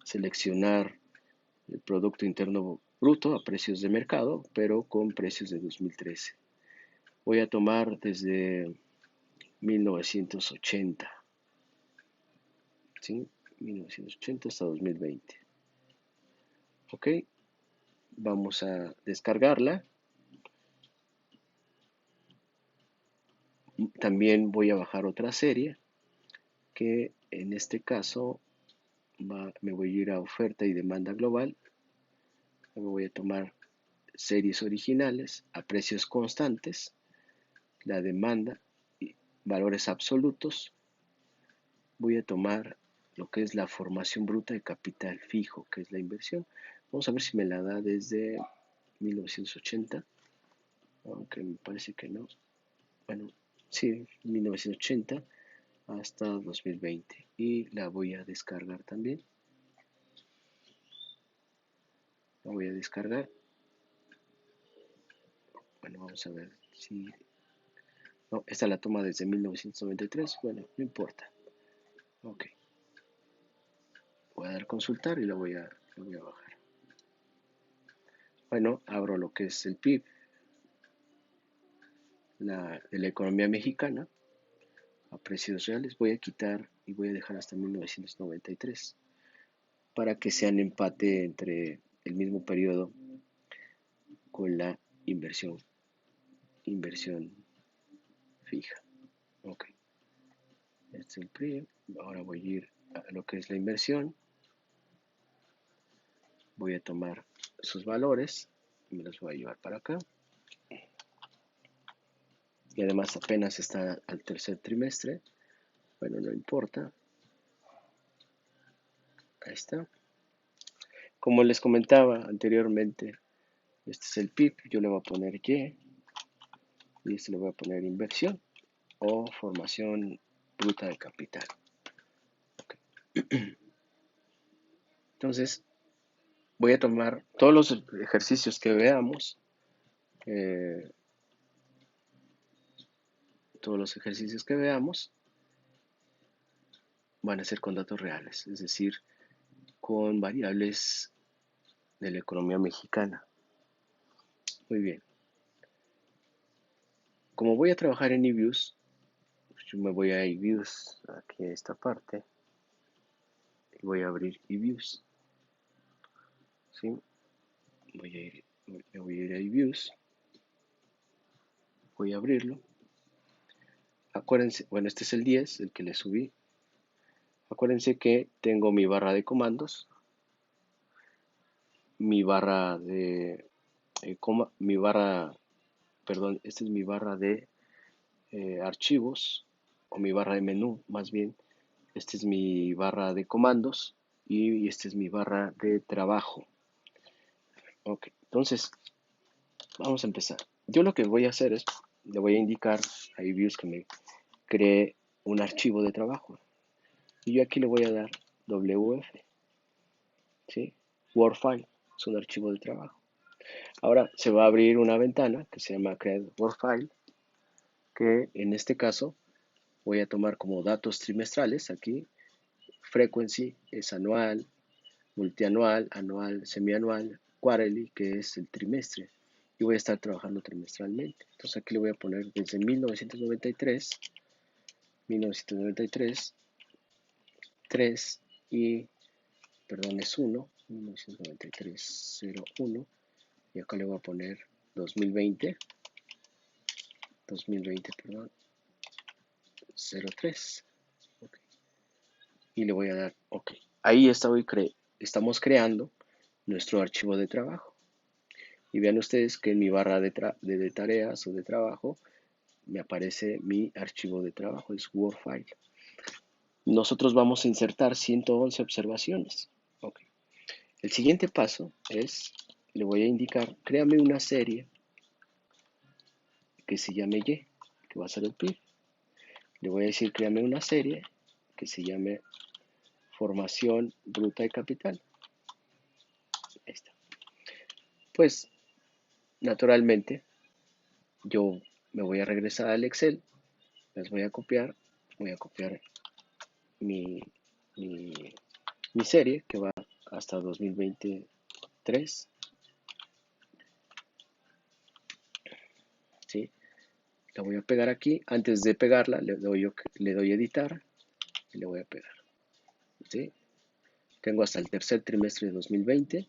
seleccionar el Producto Interno Bruto a precios de mercado, pero con precios de 2013. Voy a tomar desde 1980, ¿sí? 1980 hasta 2020. Ok, vamos a descargarla. También voy a bajar otra serie que en este caso me voy a ir a oferta y demanda global. Me voy a tomar series originales a precios constantes, la demanda y valores absolutos. Voy a tomar lo que es la formación bruta de capital fijo, que es la inversión. Vamos a ver si me la da desde 1980, aunque me parece que no. Bueno, sí, 1980 hasta 2020. Y la voy a descargar también. La voy a descargar. Bueno, vamos a ver si... No, esta la toma desde 1993. Bueno, no importa. Ok. Voy a dar consultar y la voy a bajar. Bueno, abro lo que es el PIB de la economía mexicana a precios reales. Voy a quitar y voy a dejar hasta 1993 para que sean empate entre el mismo periodo con la inversión fija. Ok, este es el PRI. Ahora voy a ir a lo que es la inversión. Voy a tomar sus valores y me los voy a llevar para acá. Y además apenas está al tercer trimestre. Bueno, no importa. Ahí está. Como les comentaba anteriormente, este es el PIB. Yo le voy a poner Y. Y este le voy a poner inversión o formación bruta de capital. Okay. Entonces, voy a tomar todos los ejercicios que veamos. Todos los ejercicios que veamos van a ser con datos reales, es decir, con variables de la economía mexicana. Muy bien. Como voy a trabajar en eViews, yo me voy a eViews, aquí a esta parte, y voy a abrir eViews. ¿Sí? Me voy a ir a eViews, voy a abrirlo. Acuérdense, bueno, este es el 10, el que le subí. Acuérdense que tengo mi barra de comandos, mi barra de, esta es mi barra de archivos, o mi barra de menú, más bien. Esta es mi barra de comandos y esta es mi barra de trabajo. Ok, entonces vamos a empezar. Yo lo que voy a hacer es, le voy a indicar a eViews que me cree un archivo de trabajo. Y yo aquí le voy a dar WF, ¿sí? Word file, es un archivo de trabajo. Ahora se va a abrir una ventana que se llama Create Word File, que en este caso voy a tomar como datos trimestrales aquí. Frequency es anual, multianual, anual, semianual, quarterly, que es el trimestre. Y voy a estar trabajando trimestralmente. Entonces aquí le voy a poner desde 1993, 3 y, perdón, es 1, 1993, 01. Y acá le voy a poner 2020, 2020, perdón, 03. Okay. Y le voy a dar OK. Ahí estamos creando nuestro archivo de trabajo. Y vean ustedes que en mi barra de tareas o de trabajo me aparece mi archivo de trabajo, es Word File. Nosotros vamos a insertar 111 observaciones. Okay. El siguiente paso es, le voy a indicar, créame una serie que se llame Y, que va a ser el PIB. Le voy a decir, créame una serie que se llame Formación Bruta y Capital. Ahí está. Pues, naturalmente, yo me voy a regresar al Excel, las voy a copiar mi, mi, mi serie que va hasta 2023, ¿sí? La voy a pegar aquí. Antes de pegarla, le doy editar y le voy a pegar, ¿sí? Tengo hasta el tercer trimestre de 2020,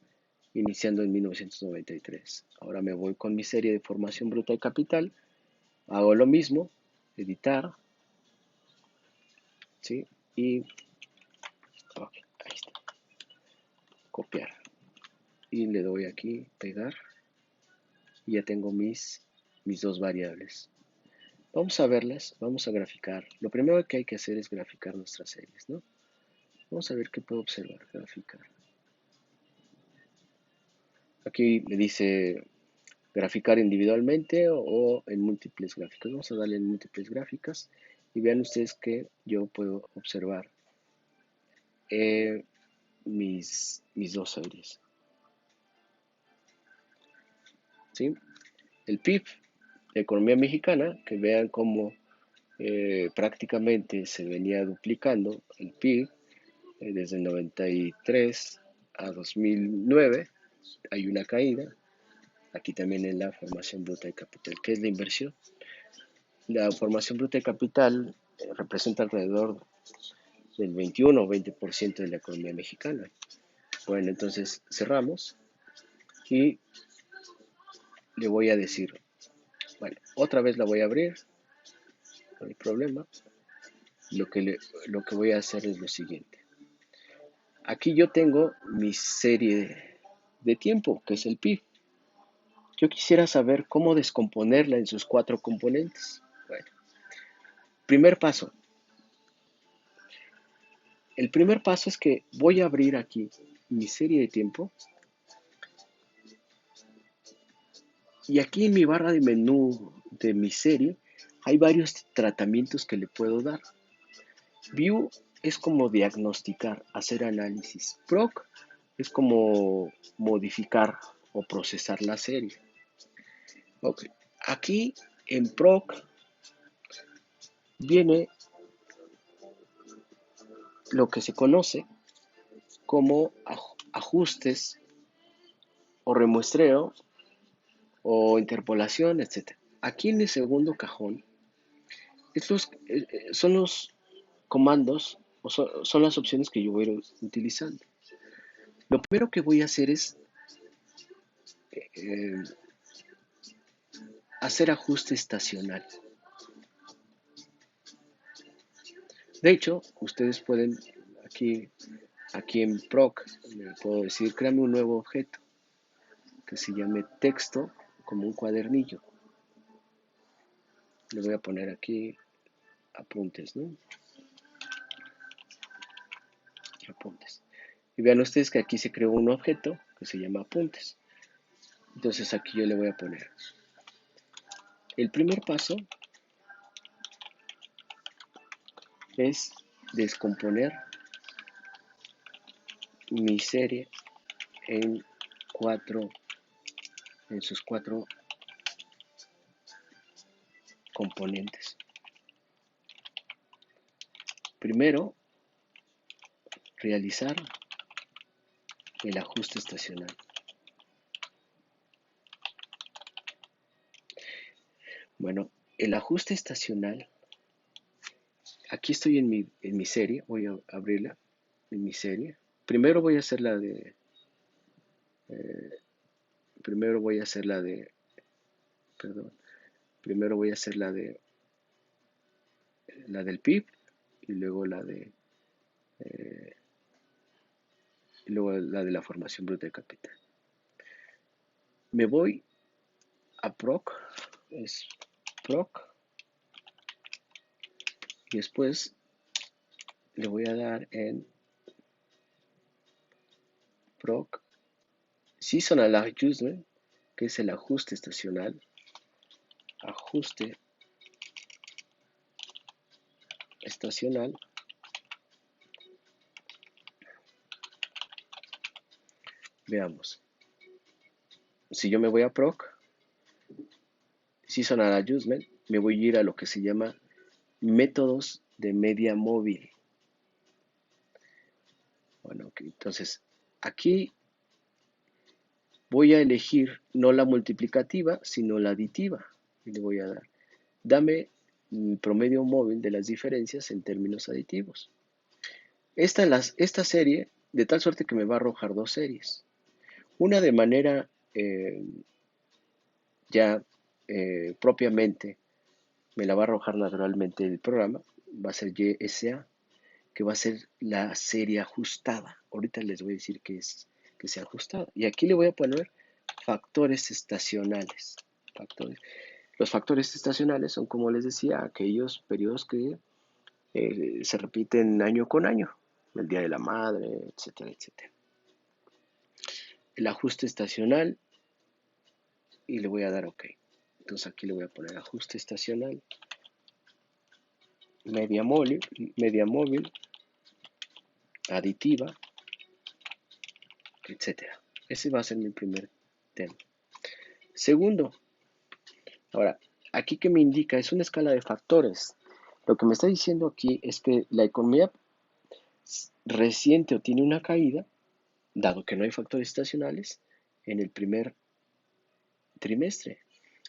iniciando en 1993. Ahora me voy con mi serie de formación bruta y capital. Hago lo mismo, editar, ¿sí? Y okay, ahí está, copiar. Y le doy aquí, pegar. Y ya tengo mis dos variables. Vamos a verlas, vamos a graficar. Lo primero que hay que hacer es graficar nuestras series, ¿no? Vamos a ver qué puedo observar, graficar. Aquí me dice graficar individualmente o en múltiples gráficas. Vamos a darle en múltiples gráficas y vean ustedes que yo puedo observar mis dos series. ¿Sí? El PIB de economía mexicana, que vean cómo prácticamente se venía duplicando el PIB desde el 93 a 2009, hay una caída. Aquí también en la formación bruta de capital. ¿Qué es la inversión? La formación bruta de capital representa alrededor del 21 o 20% de la economía mexicana. Bueno, entonces cerramos y le voy a decir, bueno, otra vez la voy a abrir, no hay problema. Lo que voy a hacer es lo siguiente. Aquí yo tengo mi serie de tiempo, que es el PIB. Yo quisiera saber cómo descomponerla en sus 4 componentes. Bueno, primer paso. El primer paso es que voy a abrir aquí mi serie de tiempo y aquí en mi barra de menú de mi serie hay varios tratamientos que le puedo dar. View es como diagnosticar, hacer análisis. Proc es como modificar o procesar la serie. Okay. Aquí en Proc viene lo que se conoce como ajustes o remuestreo o interpolación, etc. Aquí en el segundo cajón estos son los comandos o son las opciones que yo voy a ir utilizando. Lo primero que voy a hacer es eh, hacer ajuste estacional. De hecho, ustedes pueden aquí en Proc, le puedo decir, créame un nuevo objeto que se llame texto como un cuadernillo. Le voy a poner aquí apuntes, ¿no? Apuntes. Y vean ustedes que aquí se creó un objeto que se llama apuntes. Entonces aquí yo le voy a poner. El primer paso es descomponer mi serie en 4 en sus cuatro componentes. Primero, realizar el ajuste estacional. Bueno, el ajuste estacional, aquí estoy en mi serie, voy a abrirla en mi serie. Primero voy a hacer la de, primero voy a hacer la de, perdón, primero voy a hacer la del PIB y luego y luego la de la formación bruta de capital. Me voy a PROC, es PROC, y después le voy a dar en PROC Seasonal Adjustment, que es el ajuste estacional, ajuste estacional. Veamos, si yo me voy a PROC, Seasonal Adjustment, me voy a ir a lo que se llama métodos de media móvil. Bueno, okay, entonces aquí voy a elegir no la multiplicativa, sino la aditiva. Y le voy a dar, dame el promedio móvil de las diferencias en términos aditivos. Esta serie, de tal suerte que me va a arrojar dos series. Una de manera ya propiamente, me la va a arrojar naturalmente el programa, va a ser YSA, que va a ser la serie ajustada. Ahorita les voy a decir que sea ajustada. Y aquí le voy a poner factores estacionales. Los factores estacionales son, como les decía, aquellos periodos que se repiten año con año. El Día de la Madre, etcétera, etcétera. El ajuste estacional y le voy a dar OK. Entonces aquí le voy a poner ajuste estacional, media móvil, aditiva, etcétera. Ese va a ser mi primer tema. Segundo, ahora, aquí que me indica es una escala de factores. Lo que me está diciendo aquí es que la economía reciente o tiene una caída, dado que no hay factores estacionales, en el primer trimestre.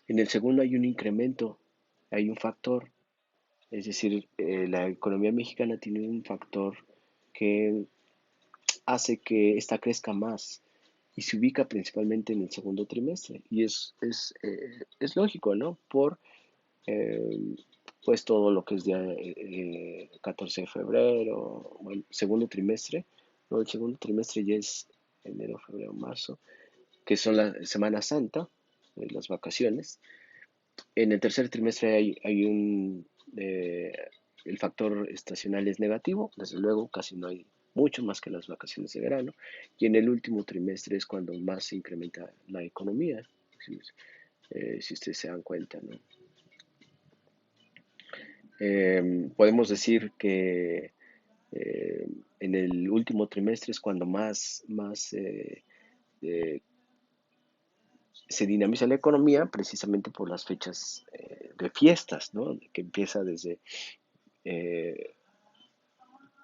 En el segundo hay un incremento, hay un factor, es decir, la economía mexicana tiene un factor que hace que esta crezca más y se ubica principalmente en el segundo trimestre. Y es lógico, ¿no? Por eh, pues todo lo que es día 14 de febrero, bueno, segundo trimestre, no, el segundo trimestre ya es enero, febrero, marzo, que son la Semana Santa, las vacaciones. En el tercer trimestre el factor estacional es negativo, desde luego casi no hay mucho más que las vacaciones de verano, y en el último trimestre es cuando más se incrementa la economía, si ustedes se dan cuenta, ¿no? Podemos decir que en el último trimestre es cuando más eh, se dinamiza la economía, precisamente por las fechas de fiestas, ¿no? Que empieza desde eh,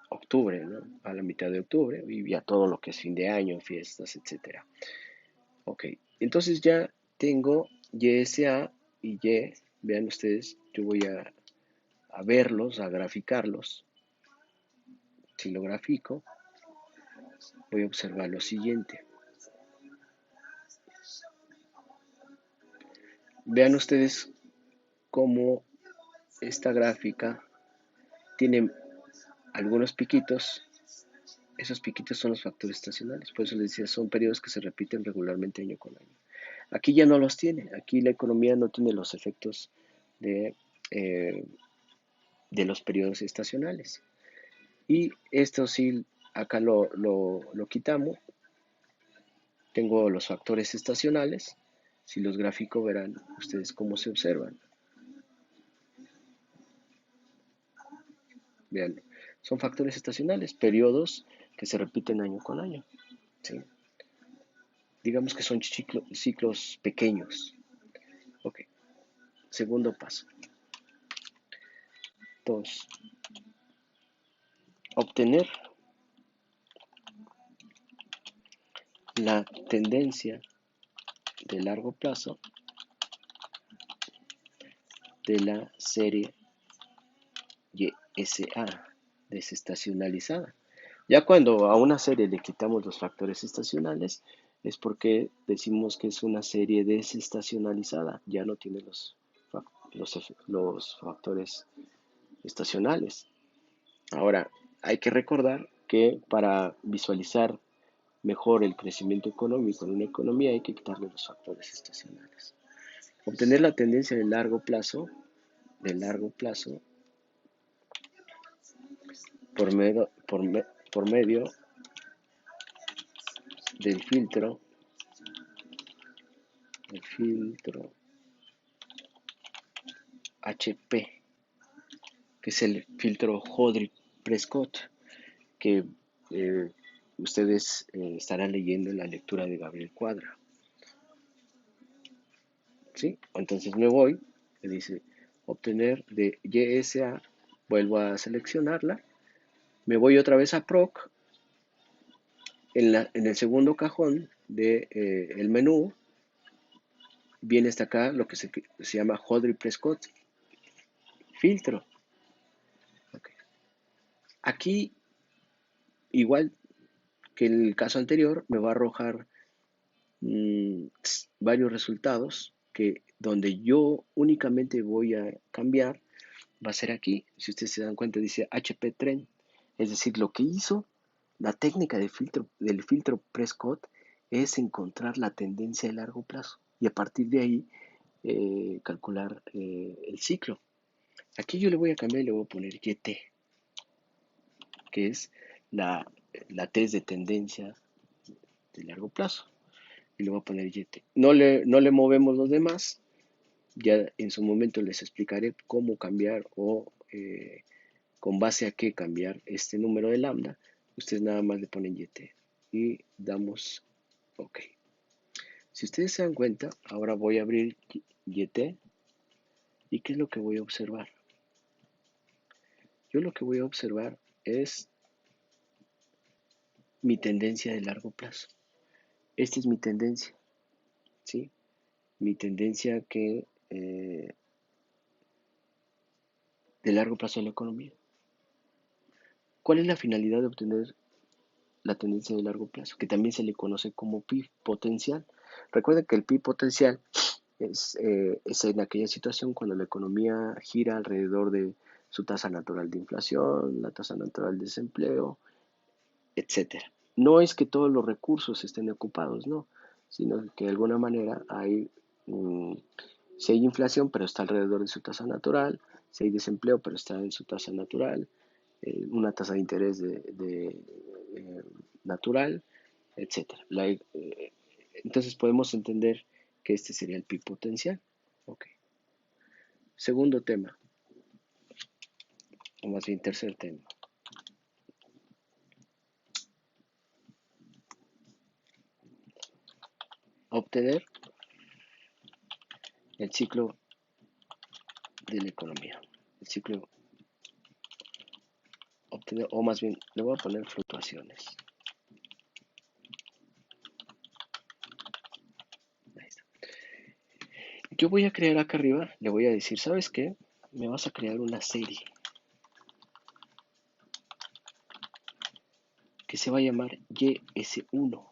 octubre, ¿no? A la mitad de octubre y ya todo lo que es fin de año, fiestas, etcétera. Ok, entonces ya tengo YSA y Y, vean ustedes, yo voy a verlos, a graficarlos. Si lo grafico, voy a observar lo siguiente. Vean ustedes cómo esta gráfica tiene algunos piquitos. Esos piquitos son los factores estacionales. Por eso les decía, son periodos que se repiten regularmente año con año. Aquí ya no los tiene. Aquí la economía no tiene los efectos de, eh, de los periodos estacionales. Y esto sí, acá lo quitamos. Tengo los factores estacionales. Si los gráfico verán ustedes cómo se observan. Vean, son factores estacionales, periodos que se repiten año con año. ¿Sí? digamos que son ciclos pequeños. Ok, segundo paso. Entonces, obtener la tendencia de largo plazo de la serie YSA desestacionalizada. Ya cuando a una serie le quitamos los factores estacionales, es porque decimos que es una serie desestacionalizada, ya no tiene los factores estacionales. Ahora, hay que recordar que para visualizar mejor el crecimiento económico en una economía hay que quitarle los factores estacionales. Obtener la tendencia de largo plazo por medio del filtro HP, que es el filtro Hodry-Prescott, que eh, ustedes estarán leyendo en la lectura de Gabriel Cuadra. ¿Sí? Entonces me voy, me dice obtener de YSA, vuelvo a seleccionarla, me voy otra vez a PROC, en el segundo cajón del el menú viene hasta acá lo que se llama Hodry-Prescott filtro. Okay. Aquí, igual que en el caso anterior, me va a arrojar mmm, varios resultados que donde yo únicamente voy a cambiar va a ser aquí. Si ustedes se dan cuenta, dice HP Trend. Es decir, lo que hizo la técnica del filtro Prescott es encontrar la tendencia de largo plazo y a partir de ahí calcular el ciclo. Aquí yo le voy a cambiar y le voy a poner YT, que es la, la test de tendencia de largo plazo. Y le voy a poner YT. No le movemos los demás. Ya en su momento les explicaré cómo cambiar o con base a qué cambiar este número de lambda. Ustedes nada más le ponen YT y damos OK. Si ustedes se dan cuenta, ahora voy a abrir YT y ¿qué es lo que voy a observar? Yo lo que voy a observar es mi tendencia de largo plazo. Esta es mi tendencia, ¿sí? Mi tendencia de largo plazo en la economía. ¿Cuál es la finalidad de obtener la tendencia de largo plazo? Que también se le conoce como PIB potencial. Recuerden que el PIB potencial es en aquella situación cuando la economía gira alrededor de su tasa natural de inflación, la tasa natural de desempleo, etcétera. No es que todos los recursos estén ocupados, no, sino que de alguna manera si hay inflación pero está alrededor de su tasa natural, si hay desempleo pero está en su tasa natural, una tasa de interés natural, etcétera. Entonces podemos entender que este sería el PIB potencial. Okay. Segundo tema, o más bien tercer tema. Obtener el ciclo de la economía. El ciclo, obtener, o más bien, le voy a poner fluctuaciones. Ahí está. Yo voy a crear acá arriba, le voy a decir, ¿sabes qué? Me vas a crear una serie que se va a llamar YS1,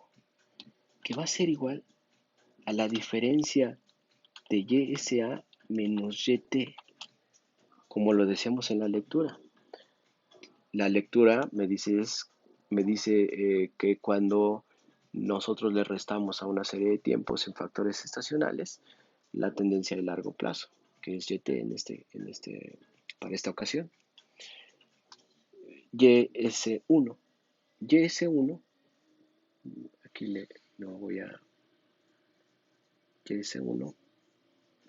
que va a ser igual a la diferencia de YSA menos YT, como lo decíamos en la lectura. La lectura me dice que cuando nosotros le restamos a una serie de tiempos en factores estacionales, la tendencia de largo plazo, que es YT para esta ocasión. YS1. YS1, aquí lo voy a, YS1,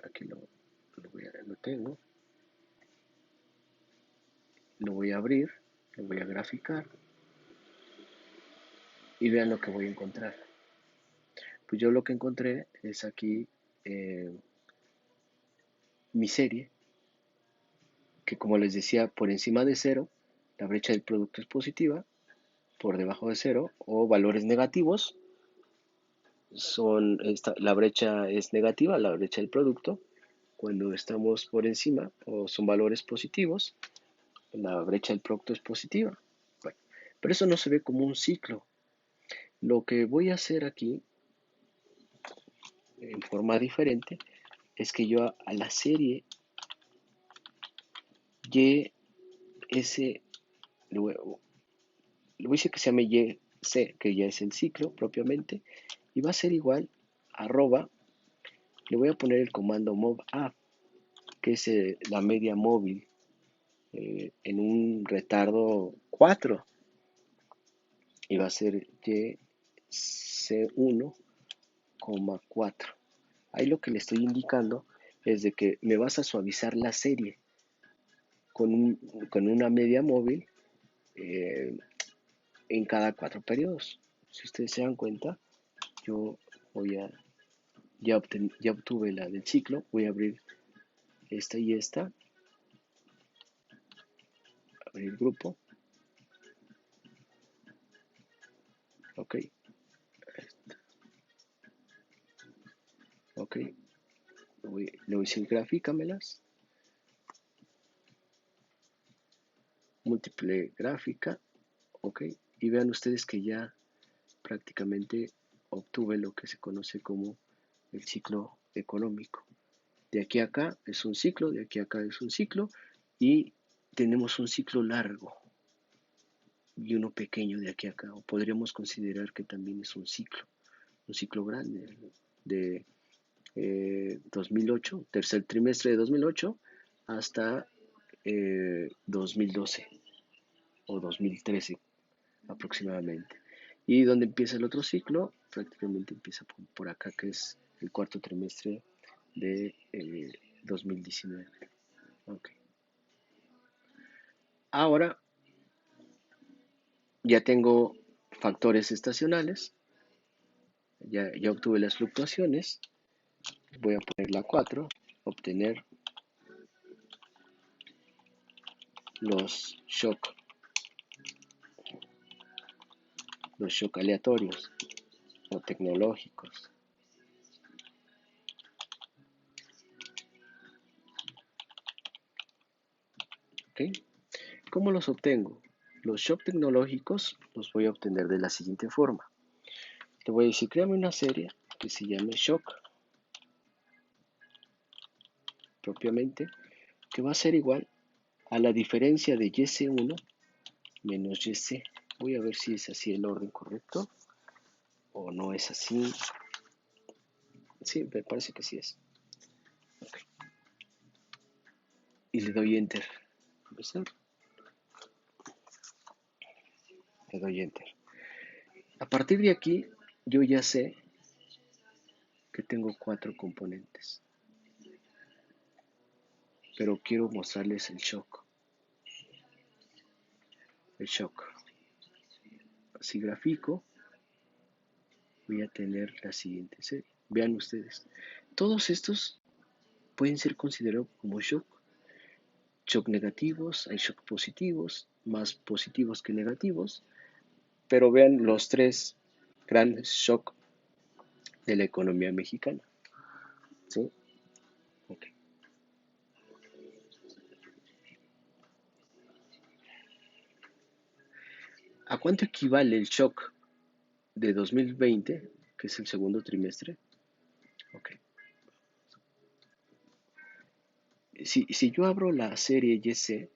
aquí lo tengo, lo voy a abrir, lo voy a graficar y vean lo que voy a encontrar. Pues yo lo que encontré es aquí eh, mi serie, que como les decía, por encima de cero, la brecha del producto es positiva, por debajo de cero o valores negativos, la brecha es negativa, la brecha del producto. Cuando estamos por encima o son valores positivos, la brecha del producto es positiva. Bueno, pero eso no se ve como un ciclo. Lo que voy a hacer aquí en forma diferente es que yo a la serie Y, S, luego, le voy a decir que se llame Y, C, que ya es el ciclo propiamente, y va a ser igual, arroba, le voy a poner el comando mob-up, que es la media móvil, en un retardo 4, y va a ser Y, C1,4. Ahí lo que le estoy indicando es de que me vas a suavizar la serie con una media móvil eh, en cada 4 periodos. Si ustedes se dan cuenta, yo voy a, ya obtuve la del ciclo, voy a abrir esta y esta, abrir grupo, ok, ok, le voy a decir grafícamelas, múltiple gráfica, ok, y vean ustedes que ya prácticamente obtuve lo que se conoce como el ciclo económico. De aquí a acá es un ciclo, de aquí a acá es un ciclo, y tenemos un ciclo largo y uno pequeño de aquí a acá, o podríamos considerar que también es un ciclo grande de 2008, tercer trimestre de 2008 hasta 2012 o 2013 aproximadamente. Y donde empieza el otro ciclo, prácticamente empieza por acá, que es el cuarto trimestre de 2019. Okay. Ahora ya tengo factores estacionales, ya obtuve las fluctuaciones, voy a poner la 4, obtener los los shock aleatorios o tecnológicos. ¿Okay? ¿Cómo los obtengo? Los shock tecnológicos los voy a obtener de la siguiente forma. Le voy a decir, créame una serie que se llame shock propiamente, que va a ser igual a la diferencia de YC1 menos YC. Voy a ver si es así el orden correcto o no es así. Sí, me parece que sí es. Okay. Y le doy enter. Le doy enter. A partir de aquí, yo ya sé que tengo 4 componentes, pero quiero mostrarles el shock. El shock. Si grafico, voy a tener la siguiente serie. Vean ustedes. Todos estos pueden ser considerados como shock. Shock negativos, hay shock positivos, más positivos que negativos, pero vean los 3 grandes shock de la economía mexicana. ¿Sí? Okay. ¿A cuánto equivale el shock de 2020, que es el segundo trimestre? Okay. Si yo abro la serie YC,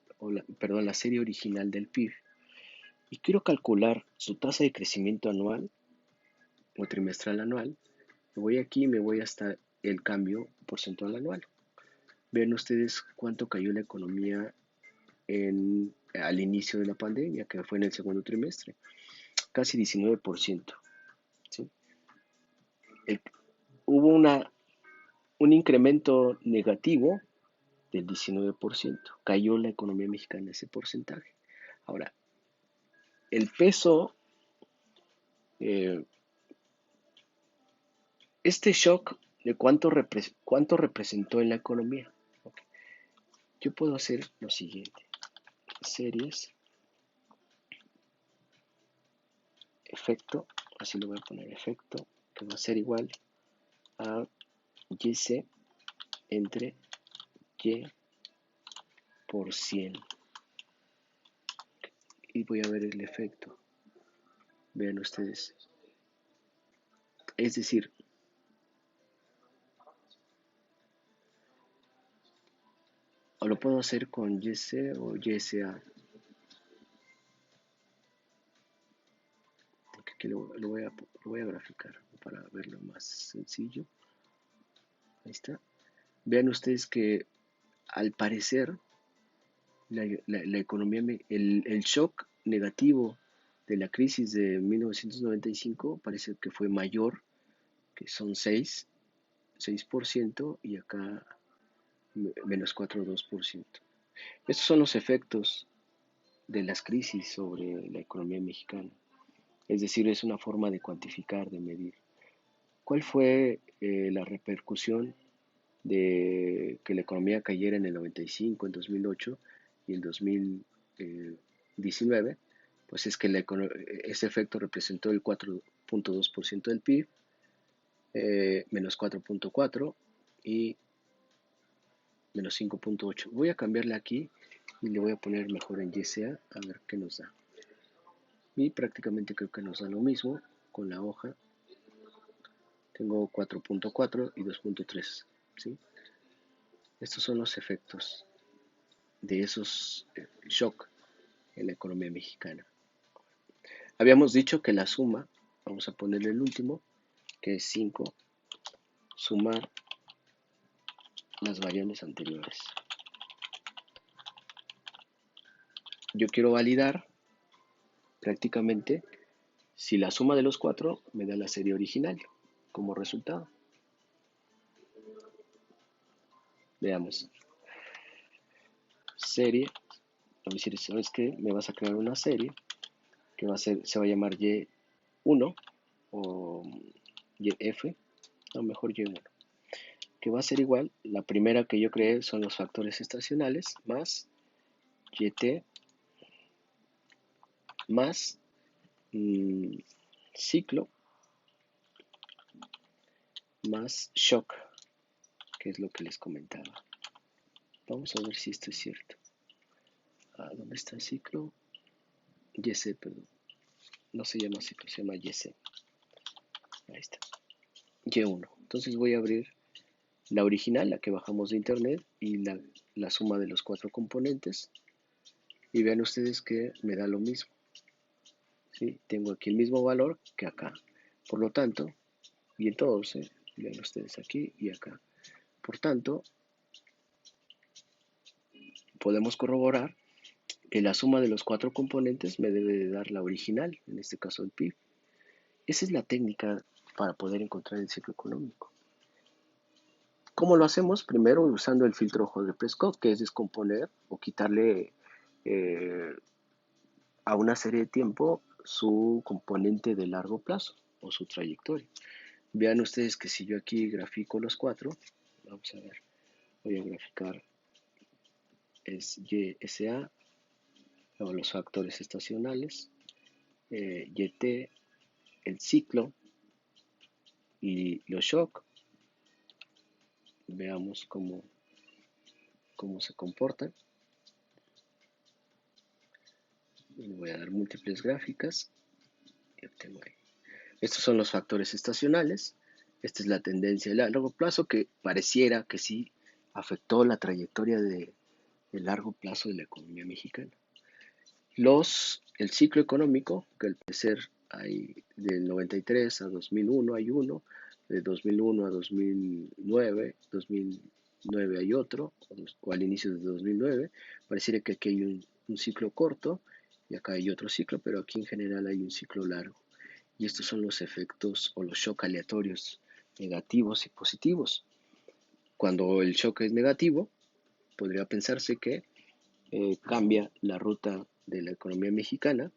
perdón, la serie original del PIB, y quiero calcular su tasa de crecimiento anual o trimestral anual, me voy aquí y me voy hasta el cambio porcentual anual. Vean ustedes cuánto cayó la economía al inicio de la pandemia, que fue en el segundo trimestre, casi 19%. ¿Sí? El- Hubo un incremento negativo del 19%. Cayó la economía mexicana ese porcentaje. Ahora, el peso eh, Este shock de cuánto representó en la economía. Ok. Yo puedo hacer lo siguiente. Series, efecto, así le voy a poner efecto, que va a ser igual a YC entre Y por 100. Y voy a ver el efecto. Vean ustedes. Es decir, o lo puedo hacer con YC o YSA. Aquí lo voy a graficar para verlo más sencillo. Ahí está. Vean ustedes que al parecer la economía, el shock negativo de la crisis de 1995 parece que fue mayor, que son 6% y acá menos 4,2%. Estos son los efectos de las crisis sobre la economía mexicana. Es decir, es una forma de cuantificar, de medir. ¿Cuál fue la repercusión de que la economía cayera en el 95, en 2008 y en 2019? Pues es que ese efecto representó el 4,2% del PIB, menos 4,4 y menos 5,8. Voy a cambiarle aquí y le voy a poner mejor en YSA a ver qué nos da. Y prácticamente creo que nos da lo mismo con la hoja. Tengo 4,4 y 2,3. ¿Sí? Estos son los efectos de esos shock en la economía mexicana. Habíamos dicho que la suma, vamos a ponerle el último, que es 5, sumar las variables anteriores. Yo quiero validar prácticamente si la suma de los 4 me da la serie original como resultado. Veamos. Serie, a decir, ¿sabes qué? Me vas a crear una serie que se va a llamar Y1 o YF, o mejor Y1, que va a ser igual, la primera que yo creé son los factores estacionales, más YT, más ciclo, más shock, que es lo que les comentaba. Vamos a ver si esto es cierto. ¿Dónde está el ciclo? YC, perdón. No se llama ciclo, se llama YC. Ahí está. Y1. Entonces voy a abrir la original, la que bajamos de internet, y la suma de los 4 componentes. Y vean ustedes que me da lo mismo. ¿Sí? Tengo aquí el mismo valor que acá. Por lo tanto, y en todos, vean ustedes aquí y acá. Por tanto, podemos corroborar que la suma de los 4 componentes me debe de dar la original, en este caso el PIB. Esa es la técnica para poder encontrar el ciclo económico. ¿Cómo lo hacemos? Primero usando el filtro ojo de Prescott, que es descomponer o quitarle eh, a una serie de tiempo su componente de largo plazo o su trayectoria. Vean ustedes que si yo aquí grafico los 4, vamos a ver, voy a graficar es YSA, luego los factores estacionales, YT, el ciclo y los shock. Veamos cómo se comportan. Le voy a dar múltiples gráficas y obtengo ahí. Estos son los factores estacionales. Esta es la tendencia de largo plazo que pareciera que sí afectó la trayectoria de largo plazo de la economía mexicana. El ciclo económico, que al parecer hay del 93 a 2001 hay uno, de 2001 a 2009 hay otro, o al inicio de 2009, pareciera que aquí hay un ciclo corto y acá hay otro ciclo, pero aquí en general hay un ciclo largo. Y estos son los efectos o los shocks aleatorios negativos y positivos. Cuando el shock es negativo, podría pensarse que cambia la ruta de la economía mexicana,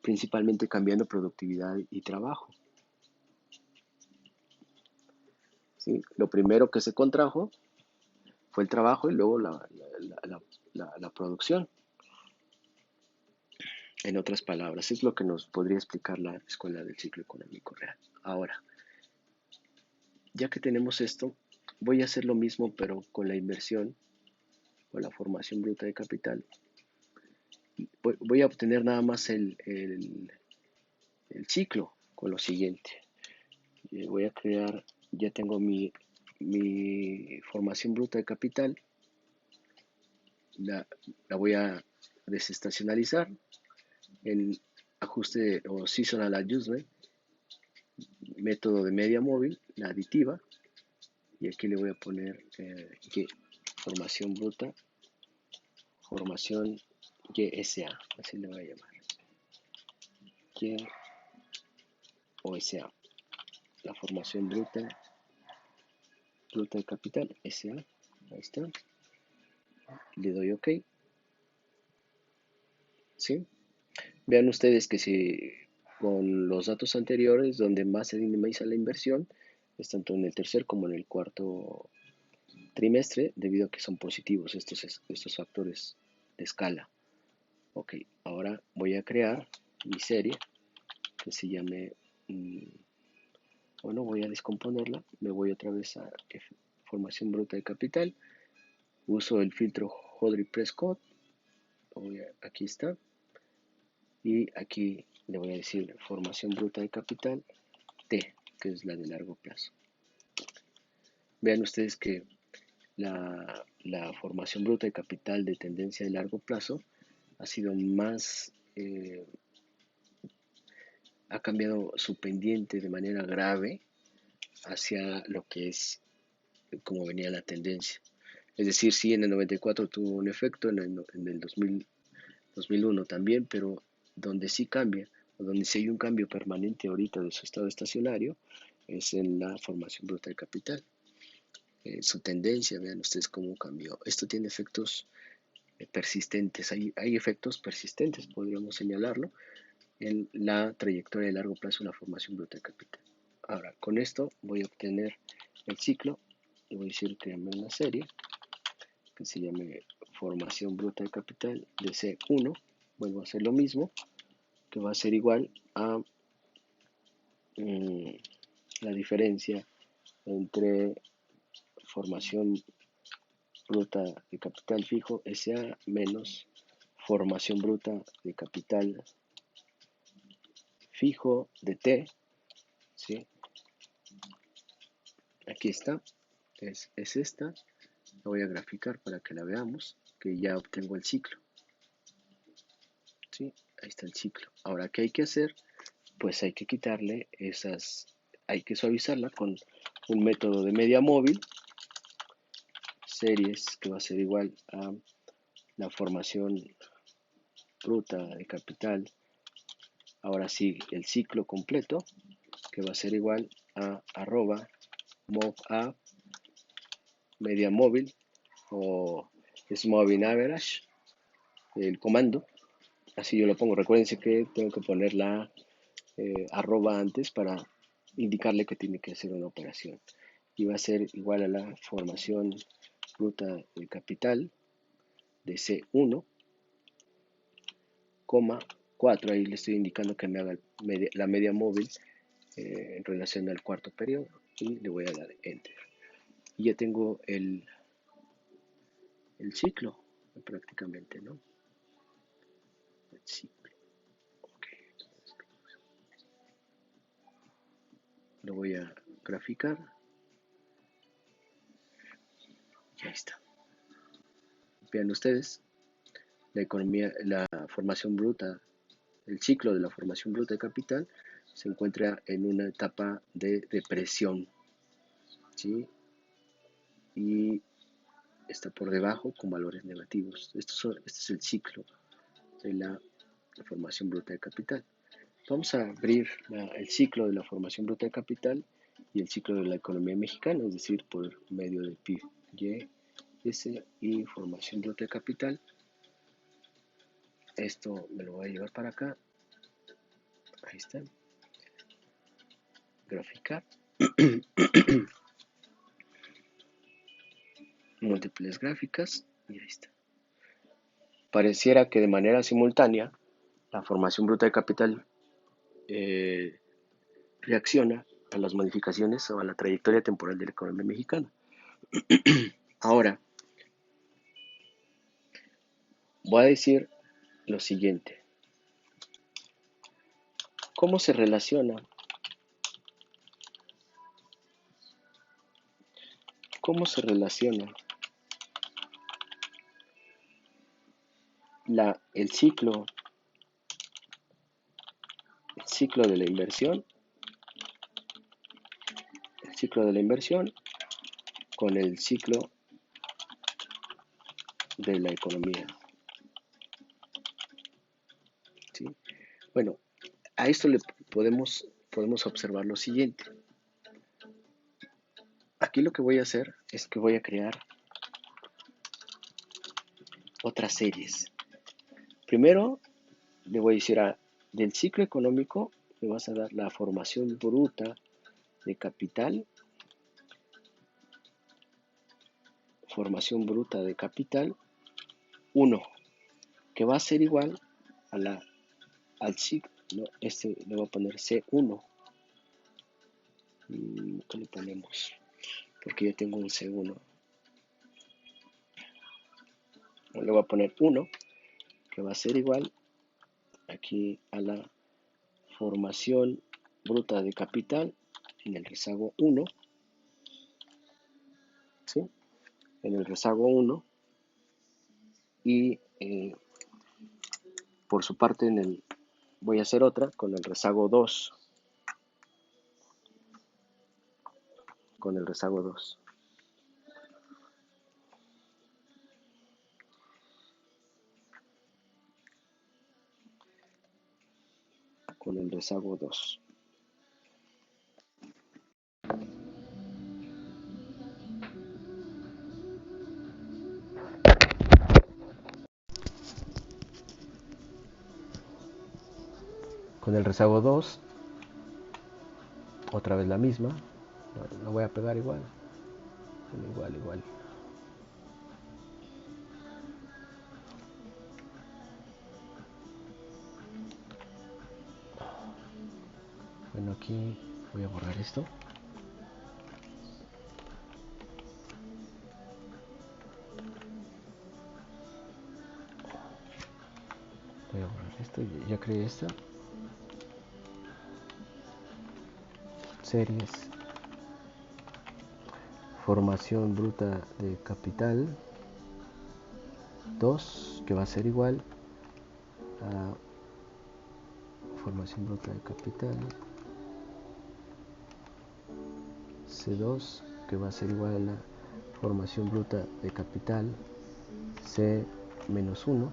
principalmente cambiando productividad y trabajo. ¿sí? Lo primero que se contrajo fue el trabajo y luego la producción. En otras palabras, es lo que nos podría explicar la Escuela del Ciclo Económico Real. Ahora, ya que tenemos esto, voy a hacer lo mismo pero con la inversión o la formación bruta de capital. Voy a obtener nada más el ciclo con lo siguiente. Voy a crear, ya tengo mi formación bruta de capital, la voy a desestacionalizar en ajuste o seasonal adjustment, método de media móvil, la aditiva, y aquí le voy a poner formación bruta, formación YSA, así le voy a llamar, Y o SA, la formación bruta de capital, SA, ahí está, le doy OK, ¿sí? Vean ustedes que si con los datos anteriores, donde más se dinamiza la inversión, es tanto en el tercer como en el cuarto trimestre, debido a que son positivos estos factores de escala. Ok, ahora voy a crear mi serie que se llame, bueno, voy a descomponerla, me voy otra vez a formación bruta de capital, uso el filtro Hodry-Prescott, aquí está, y aquí le voy a decir formación bruta de capital T, que es la de largo plazo. Vean ustedes que la formación bruta de capital de tendencia de largo plazo ha sido más, ha cambiado su pendiente de manera grave hacia lo que es como venía la tendencia. Es decir, sí, en el 94 tuvo un efecto, en el 2001 también, pero donde sí cambia, o donde sí hay un cambio permanente ahorita de su estado estacionario, es en la formación bruta de capital. Su tendencia, vean ustedes cómo cambió. Esto tiene efectos persistentes, hay efectos persistentes, podríamos señalarlo, en la trayectoria de largo plazo de la formación bruta de capital. Ahora, con esto voy a obtener el ciclo y voy a decir crearme una serie que se llame formación bruta de capital de C1. Vuelvo a hacer lo mismo, que va a ser igual a la diferencia entre formación bruta de capital fijo SA menos formación bruta de capital fijo de T, ¿sí? Aquí está, es esta, la voy a graficar para que la veamos, que ya obtengo el ciclo, ¿sí? Ahí está el ciclo. Ahora, ¿qué hay que hacer? Pues hay que quitarle hay que suavizarla con un método de media móvil, series, que va a ser igual a la formación bruta de capital, ahora sí, el ciclo completo, que va a ser igual a arroba mob a media móvil o moving average, el comando, así yo lo pongo. Recuérdense que tengo que poner la arroba antes para indicarle que tiene que hacer una operación. Y va a ser igual a la formación bruta de capital de C1, 4, ahí le estoy indicando que me haga la media móvil en relación al cuarto periodo y le voy a dar enter. Y ya tengo el ciclo prácticamente, ¿no? El ciclo. Okay. Lo voy a graficar. Y ahí está. Vean ustedes, la economía, la formación bruta, el ciclo de la formación bruta de capital se encuentra en una etapa de depresión, ¿sí? Y está por debajo con valores negativos. Este es el ciclo de la formación bruta de capital. Vamos a abrir el ciclo de la formación bruta de capital y el ciclo de la economía mexicana, es decir, por medio del PIB, Y, S y formación bruta de capital. Esto me lo voy a llevar para acá. Ahí está. Graficar. múltiples gráficas y ahí está. Pareciera que de manera simultánea la formación bruta de capital reacciona a las modificaciones o a la trayectoria temporal de la economía mexicana. Ahora, voy a decir lo siguiente. ¿Cómo se relaciona? ¿Cómo se relaciona el ciclo de la inversión, con el ciclo de la economía? ¿Sí? Bueno, a esto le podemos observar lo siguiente. Aquí lo que voy a hacer es que voy a crear otras series. Primero le voy a decir del ciclo económico me vas a dar la formación bruta de capital, formación bruta de capital 1, que va a ser igual al ciclo, ¿no? Este le voy a poner C1. ¿Qué le ponemos? Porque yo tengo un C1. Le voy a poner 1, que va a ser igual aquí a la formación bruta de capital en el rezago 1, ¿sí? En el rezago 1 y por su parte voy a hacer otra con el rezago 2. Con el rezago 2. Con el rezago 2. Con el rezago 2, otra vez la misma. No voy a pegar igual. Igual. Bueno, aquí voy a borrar esto. Voy a borrar esto. Ya creé esta. Series. Formación bruta de capital 2, que va a ser igual a formación bruta de capital C2, que va a ser igual a la formación bruta de capital C menos 1,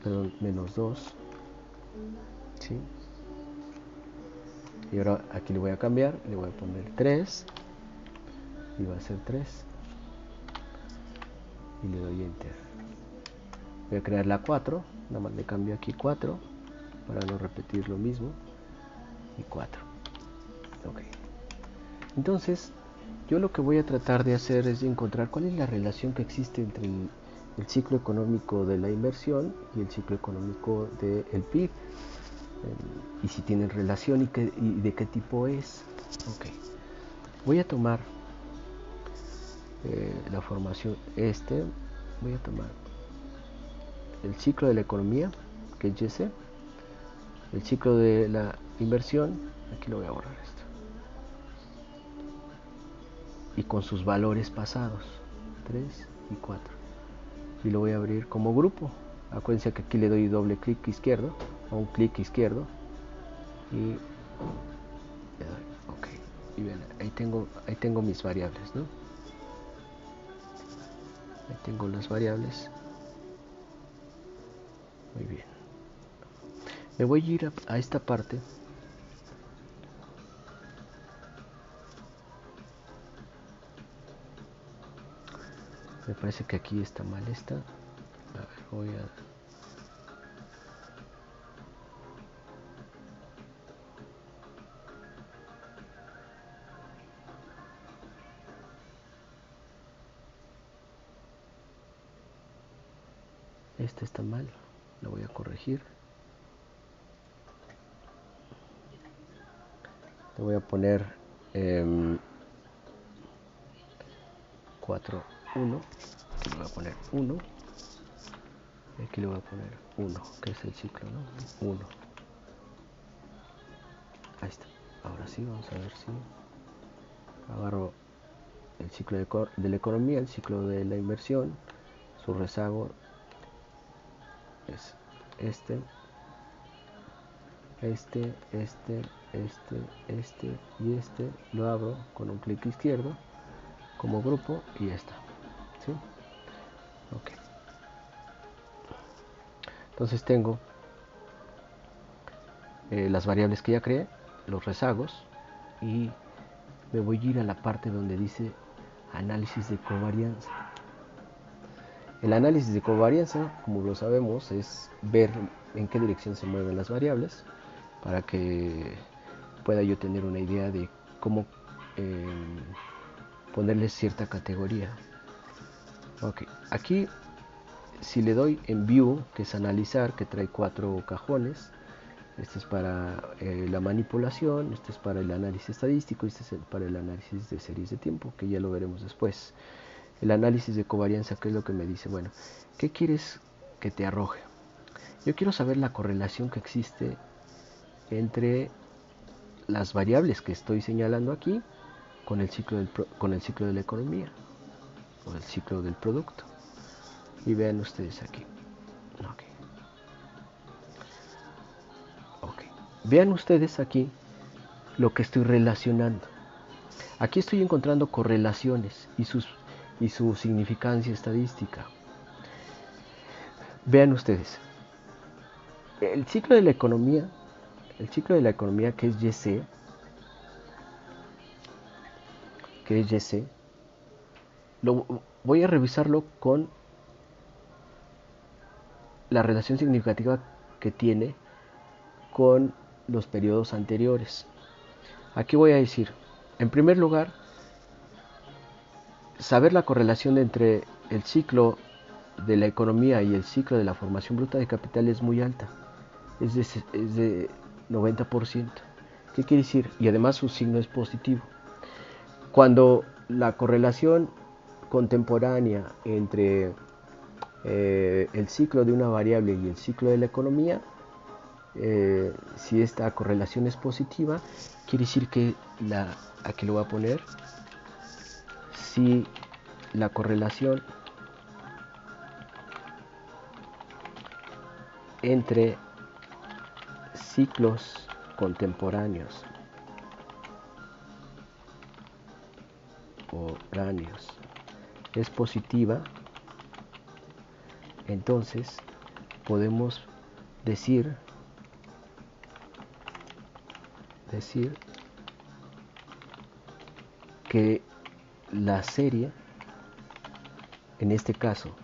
perdón, menos 2, ¿sí? Y ahora aquí le voy a cambiar, le voy a poner 3 y va a ser 3 y le doy enter. Voy a crear la 4, nada más le cambio aquí 4 para no repetir lo mismo y 4. Ok. Entonces, yo lo que voy a tratar de hacer es de encontrar cuál es la relación que existe entre el ciclo económico de la inversión y el ciclo económico del PIB. Y si tienen relación y de qué tipo es. Ok. Voy a tomar la formación voy a tomar el ciclo de la economía, que es ese, el ciclo de la inversión, aquí lo voy a borrar esto, y con sus valores pasados, 3 y 4, y lo voy a abrir como grupo. Acuérdense que aquí le doy doble clic izquierdo o un clic izquierdo y le doy ok, y ven, ahí tengo mis variables, ¿no? Ahí tengo las variables. Muy bien. Me voy a ir a esta parte. Me parece que aquí está mal esta. A ver, voy a... Este está mal, lo voy a corregir. Le voy a poner 4, 1. Aquí le voy a poner 1. Y aquí le voy a poner 1, que es el ciclo, ¿no? 1. Ahí está. Ahora sí, vamos a ver si agarro el ciclo de la economía, el ciclo de la inversión. Su rezago es este, y este. Lo abro con un clic izquierdo como grupo y ya está. ¿Sí? Ok. Entonces tengo las variables que ya creé, los rezagos, y me voy a ir a la parte donde dice análisis de covarianza. El análisis de covarianza, como lo sabemos, es ver en qué dirección se mueven las variables para que pueda yo tener una idea de cómo ponerles cierta categoría. Ok, aquí si le doy en View, que es analizar, que trae 4 cajones, este es para la manipulación, este es para el análisis estadístico y este es para el análisis de series de tiempo, que ya lo veremos después. El análisis de covarianza, ¿qué es lo que me dice? Bueno, ¿qué quieres que te arroje? Yo quiero saber la correlación que existe entre las variables que estoy señalando aquí con el ciclo de la economía o el ciclo del producto. Y vean ustedes aquí. Okay. Vean ustedes aquí lo que estoy relacionando. Aquí estoy encontrando correlaciones y su significancia estadística. Vean ustedes. El ciclo de la economía que es YC, voy a revisarlo con la relación significativa que tiene con los periodos anteriores. Aquí voy a decir, en primer lugar, saber la correlación entre el ciclo de la economía y el ciclo de la formación bruta de capital es muy alta, es de 90%. ¿Qué quiere decir? Y además su signo es positivo. Cuando la correlación contemporánea entre el ciclo de una variable y el ciclo de la economía, si esta correlación es positiva, quiere decir que aquí lo voy a poner, si la correlación entre ciclos contemporáneos es positiva, entonces podemos decir que la serie, en este caso,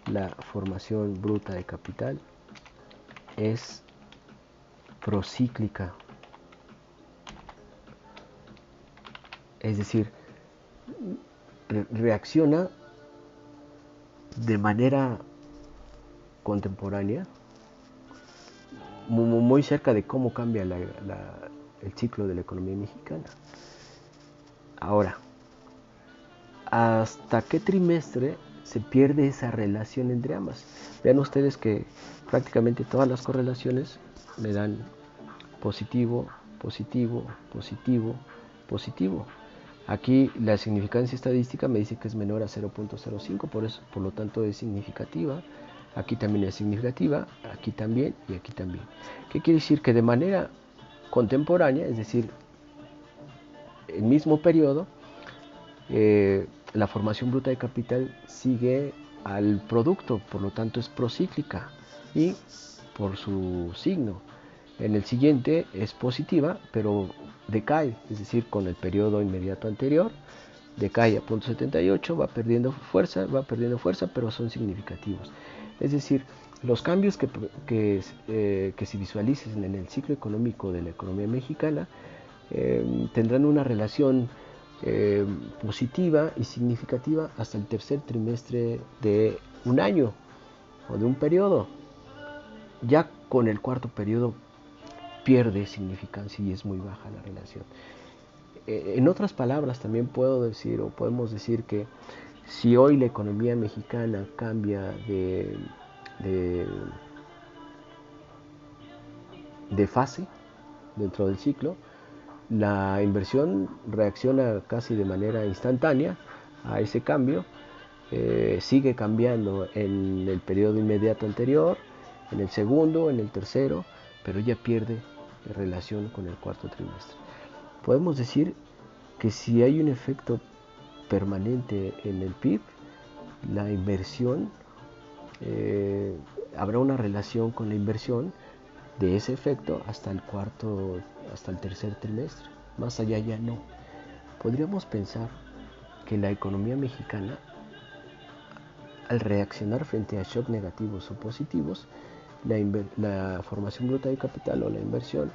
la formación bruta de capital es procíclica. Es decir, reacciona de manera contemporánea, muy cerca de cómo cambia el ciclo de la economía mexicana. Ahora, ¿hasta qué trimestre se pierde esa relación entre ambas? Vean ustedes que prácticamente todas las correlaciones me dan positivo, positivo, positivo, positivo. Aquí la significancia estadística me dice que es menor a 0.05, por lo tanto es significativa. Aquí también es significativa, aquí también y aquí también. ¿Qué quiere decir? Que de manera contemporánea, es decir, el mismo periodo, la formación bruta de capital sigue al producto, por lo tanto es procíclica y por su signo. En el siguiente es positiva, pero decae, es decir, con el periodo inmediato anterior, decae a 0.78, va perdiendo fuerza, pero son significativos. Es decir, los cambios que se visualicen en el ciclo económico de la economía mexicana tendrán una relación eh, positiva y significativa hasta el tercer trimestre de un año o de un periodo. Ya con el cuarto periodo pierde significancia y es muy baja la relación. En otras palabras, también puedo decir o podemos decir que si hoy la economía mexicana cambia de, de fase dentro del ciclo, la inversión reacciona casi de manera instantánea a ese cambio, sigue cambiando en el periodo inmediato anterior, en el segundo, en el tercero, pero ya pierde relación con el cuarto trimestre. Podemos decir que si hay un efecto permanente en el PIB, la inversión, habrá una relación con la inversión de ese efecto hasta el tercer trimestre. Más allá ya no. Podríamos pensar que la economía mexicana, al reaccionar frente a shock negativos o positivos, la formación bruta de capital o la inversión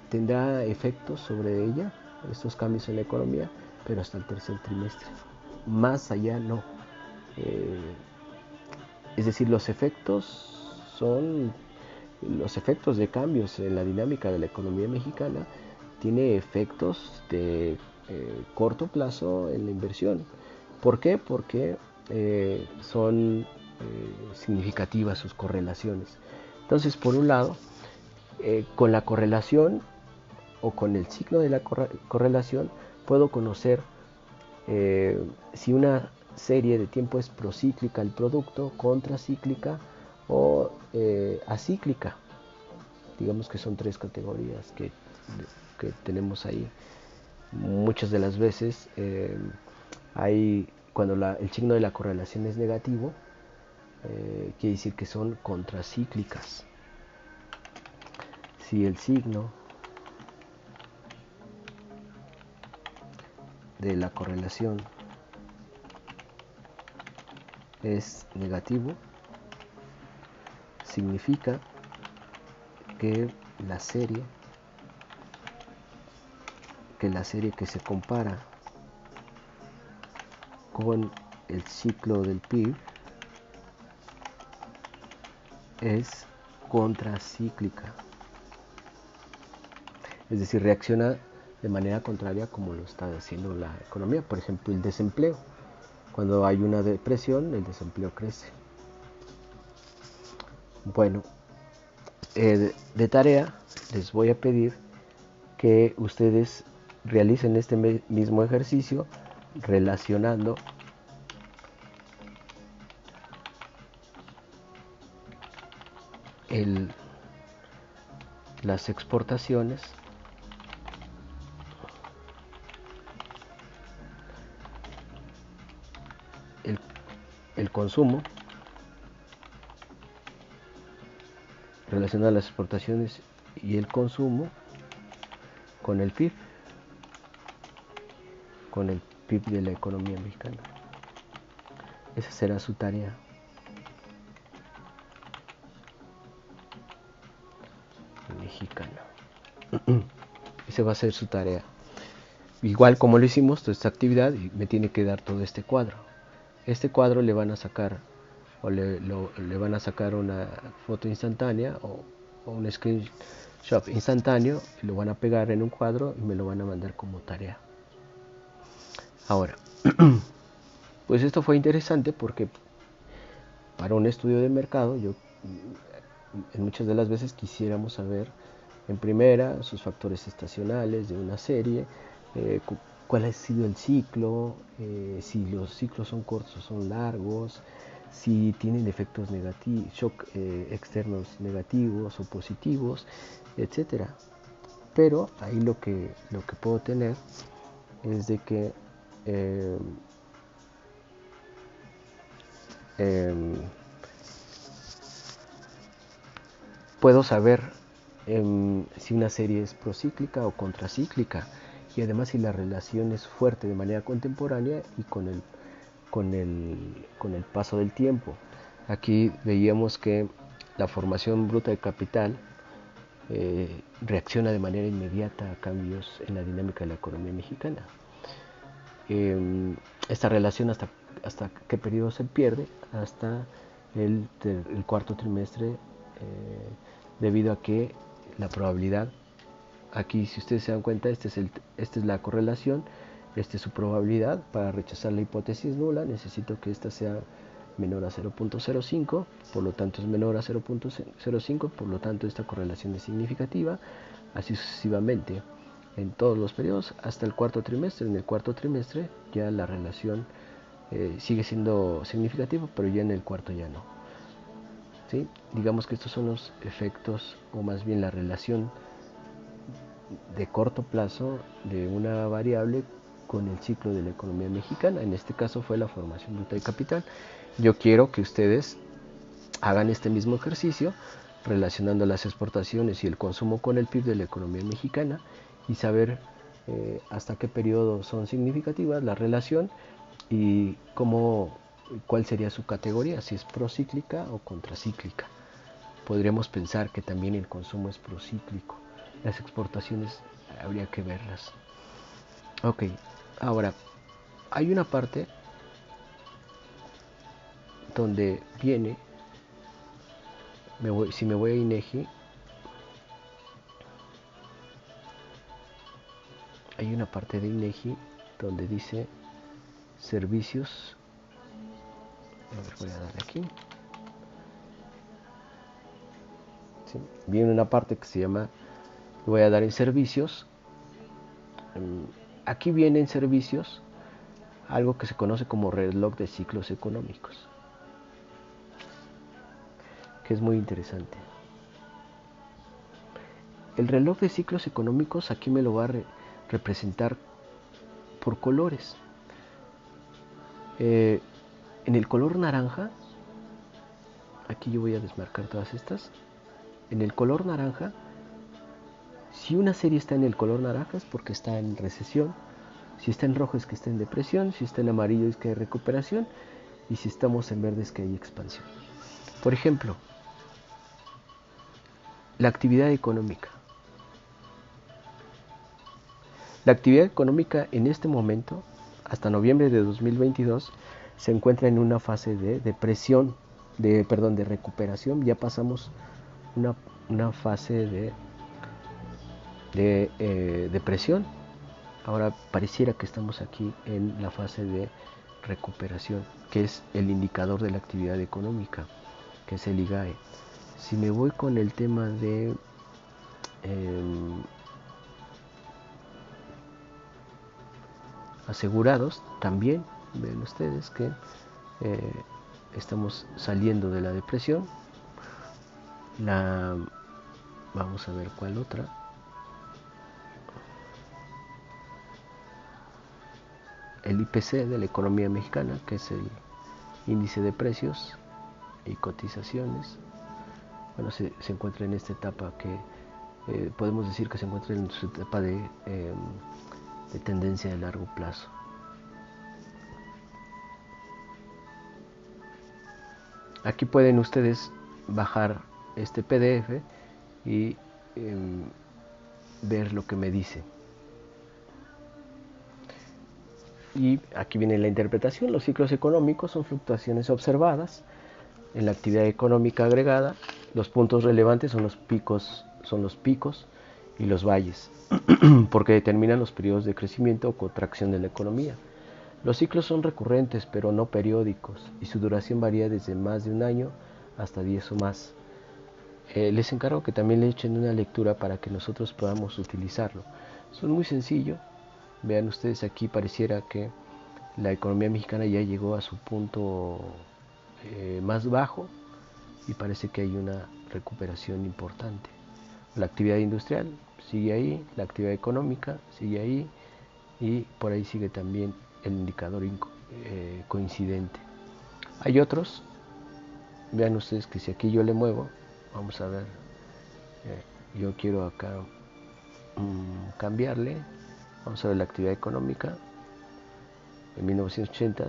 tendrá efectos sobre ella, estos cambios en la economía, pero hasta el tercer trimestre. Más allá no. Eh, es decir, los efectos de cambios en la dinámica de la economía mexicana tiene efectos de corto plazo en la inversión. ¿Por qué? Porque son significativas sus correlaciones. Entonces, por un lado, con la correlación o con el signo de la correlación puedo conocer si una serie de tiempo es procíclica el producto, contracíclica o acíclica. Digamos que son tres categorías que tenemos ahí. Muchas de las veces cuando el signo de la correlación es negativo, quiere decir que son contracíclicas. Si el signo de la correlación es negativo, significa que la serie que se compara con el ciclo del PIB es contracíclica, es decir, reacciona de manera contraria como lo está haciendo la economía. Por ejemplo, el desempleo. Cuando hay una depresión, el desempleo crece. Bueno, de tarea les voy a pedir que ustedes realicen este mismo ejercicio relacionando las exportaciones el, el consumo, relacionar las exportaciones y el consumo con el PIB, de la economía mexicana. Esa será su tarea. Mexicana. Esa va a ser su tarea. Igual como lo hicimos, toda esta actividad, y me tiene que dar todo este cuadro. Este cuadro le van a sacar le van a sacar una foto instantánea o un screenshot instantáneo y lo van a pegar en un cuadro y me lo van a mandar como tarea. Ahora, pues esto fue interesante porque para un estudio de mercado, en muchas de las veces quisiéramos saber en primera sus factores estacionales de una serie, cuál ha sido el ciclo, si los ciclos son cortos o son largos, si tienen efectos negativos, shock externos negativos o positivos, etcétera. Pero ahí lo que puedo tener es de que eh, eh, puedo saber si una serie es procíclica o contracíclica y además si la relación es fuerte de manera contemporánea y con el paso del tiempo. Aquí veíamos que la formación bruta de capital reacciona de manera inmediata a cambios en la dinámica de la economía mexicana. esta relación hasta qué periodo se pierde, hasta el cuarto trimestre, debido a que la probabilidad, aquí si ustedes se dan cuenta, esta es la correlación, esta es su probabilidad. Para rechazar la hipótesis nula necesito que esta sea menor a 0.05, por lo tanto es menor a 0.05, por lo tanto esta correlación es significativa, así sucesivamente en todos los periodos hasta el cuarto trimestre. En el cuarto trimestre ya la relación sigue siendo significativa, pero ya en el cuarto ya no. ¿Sí? Digamos que estos son los efectos, o más bien la relación de corto plazo de una variable con el ciclo de la economía mexicana. En este caso fue la formación bruta de capital. Yo quiero que ustedes hagan este mismo ejercicio relacionando las exportaciones y el consumo con el PIB de la economía mexicana y saber hasta qué periodo son significativas la relación y cuál sería su categoría, si es procíclica o contracíclica. Podríamos pensar que también el consumo es procíclico. Las exportaciones habría que verlas. Ok, ahora hay una parte donde viene, si me voy a INEGI, hay una parte de INEGI donde dice servicios. A ver, voy a darle aquí. ¿Sí? Viene una parte que se llama, voy a dar en servicios. Aquí viene en servicios algo que se conoce como reloj de ciclos económicos, que es muy interesante. El reloj de ciclos económicos aquí me lo va a representar por colores. En el color naranja, aquí yo voy a desmarcar todas estas. En el color naranja, si una serie está en el color naranja es porque está en recesión. Si está en rojo es que está en depresión. Si está en amarillo es que hay recuperación. Y si estamos en verde es que hay expansión. Por ejemplo, la actividad económica. La actividad económica en este momento, hasta noviembre de 2022, se encuentra en una fase de depresión, de recuperación. Ya pasamos una fase de depresión. Ahora pareciera que estamos aquí en la fase de recuperación, que es el indicador de la actividad económica, que es el IGAE. Si me voy con el tema de asegurados, también ven ustedes que estamos saliendo de la depresión. Vamos a ver cuál otra. El IPC de la economía mexicana, que es el índice de precios y cotizaciones. Bueno, se encuentra en esta etapa que podemos decir que se encuentra en su etapa de tendencia de largo plazo. Aquí pueden ustedes bajar este PDF y ver lo que me dice. Y aquí viene la interpretación. Los ciclos económicos son fluctuaciones observadas en la actividad económica agregada. Los puntos relevantes son los picos y los valles, porque determinan los periodos de crecimiento o contracción de la economía. Los ciclos son recurrentes, pero no periódicos, y su duración varía desde más de un año hasta 10 o más. Les encargo que también le echen una lectura para que nosotros podamos utilizarlo. Son muy sencillo. Vean ustedes, aquí pareciera que la economía mexicana ya llegó a su punto más bajo y parece que hay una recuperación importante. La actividad industrial sigue ahí, la actividad económica sigue ahí y por ahí sigue también el indicador coincidente. Hay otros, vean ustedes que si aquí yo le muevo, vamos a ver, yo quiero acá cambiarle, vamos a ver la actividad económica, en 1980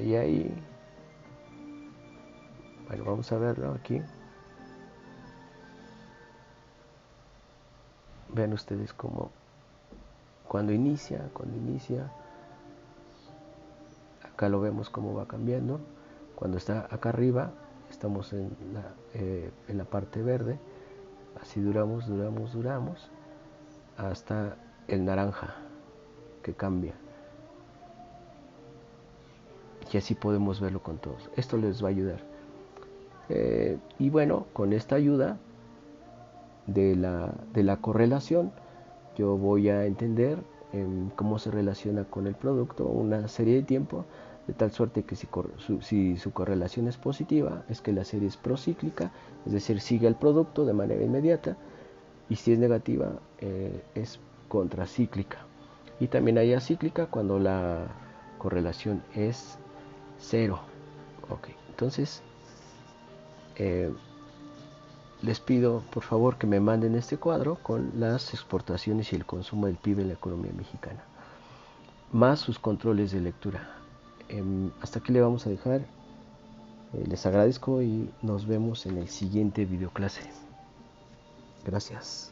y ahí, bueno, vamos a verlo aquí. Vean ustedes como cuando inicia, Acá lo vemos cómo va cambiando. Cuando está acá arriba, estamos en la parte verde. Así duramos hasta el naranja, que cambia. Y así podemos verlo con todos. Esto les va a ayudar. Y bueno, con esta ayuda de la correlación, yo voy a entender cómo se relaciona con el producto una serie de tiempo, de tal suerte que si su correlación es positiva, es que la serie es procíclica, es decir, sigue el producto de manera inmediata, y si es negativa, es contracíclica. Y también hay acíclica cuando la correlación es cero. Ok, entonces les pido por favor que me manden este cuadro con las exportaciones y el consumo del PIB en la economía mexicana, más sus controles de lectura. Hasta aquí le vamos a dejar. Les agradezco y nos vemos en el siguiente videoclase. Gracias.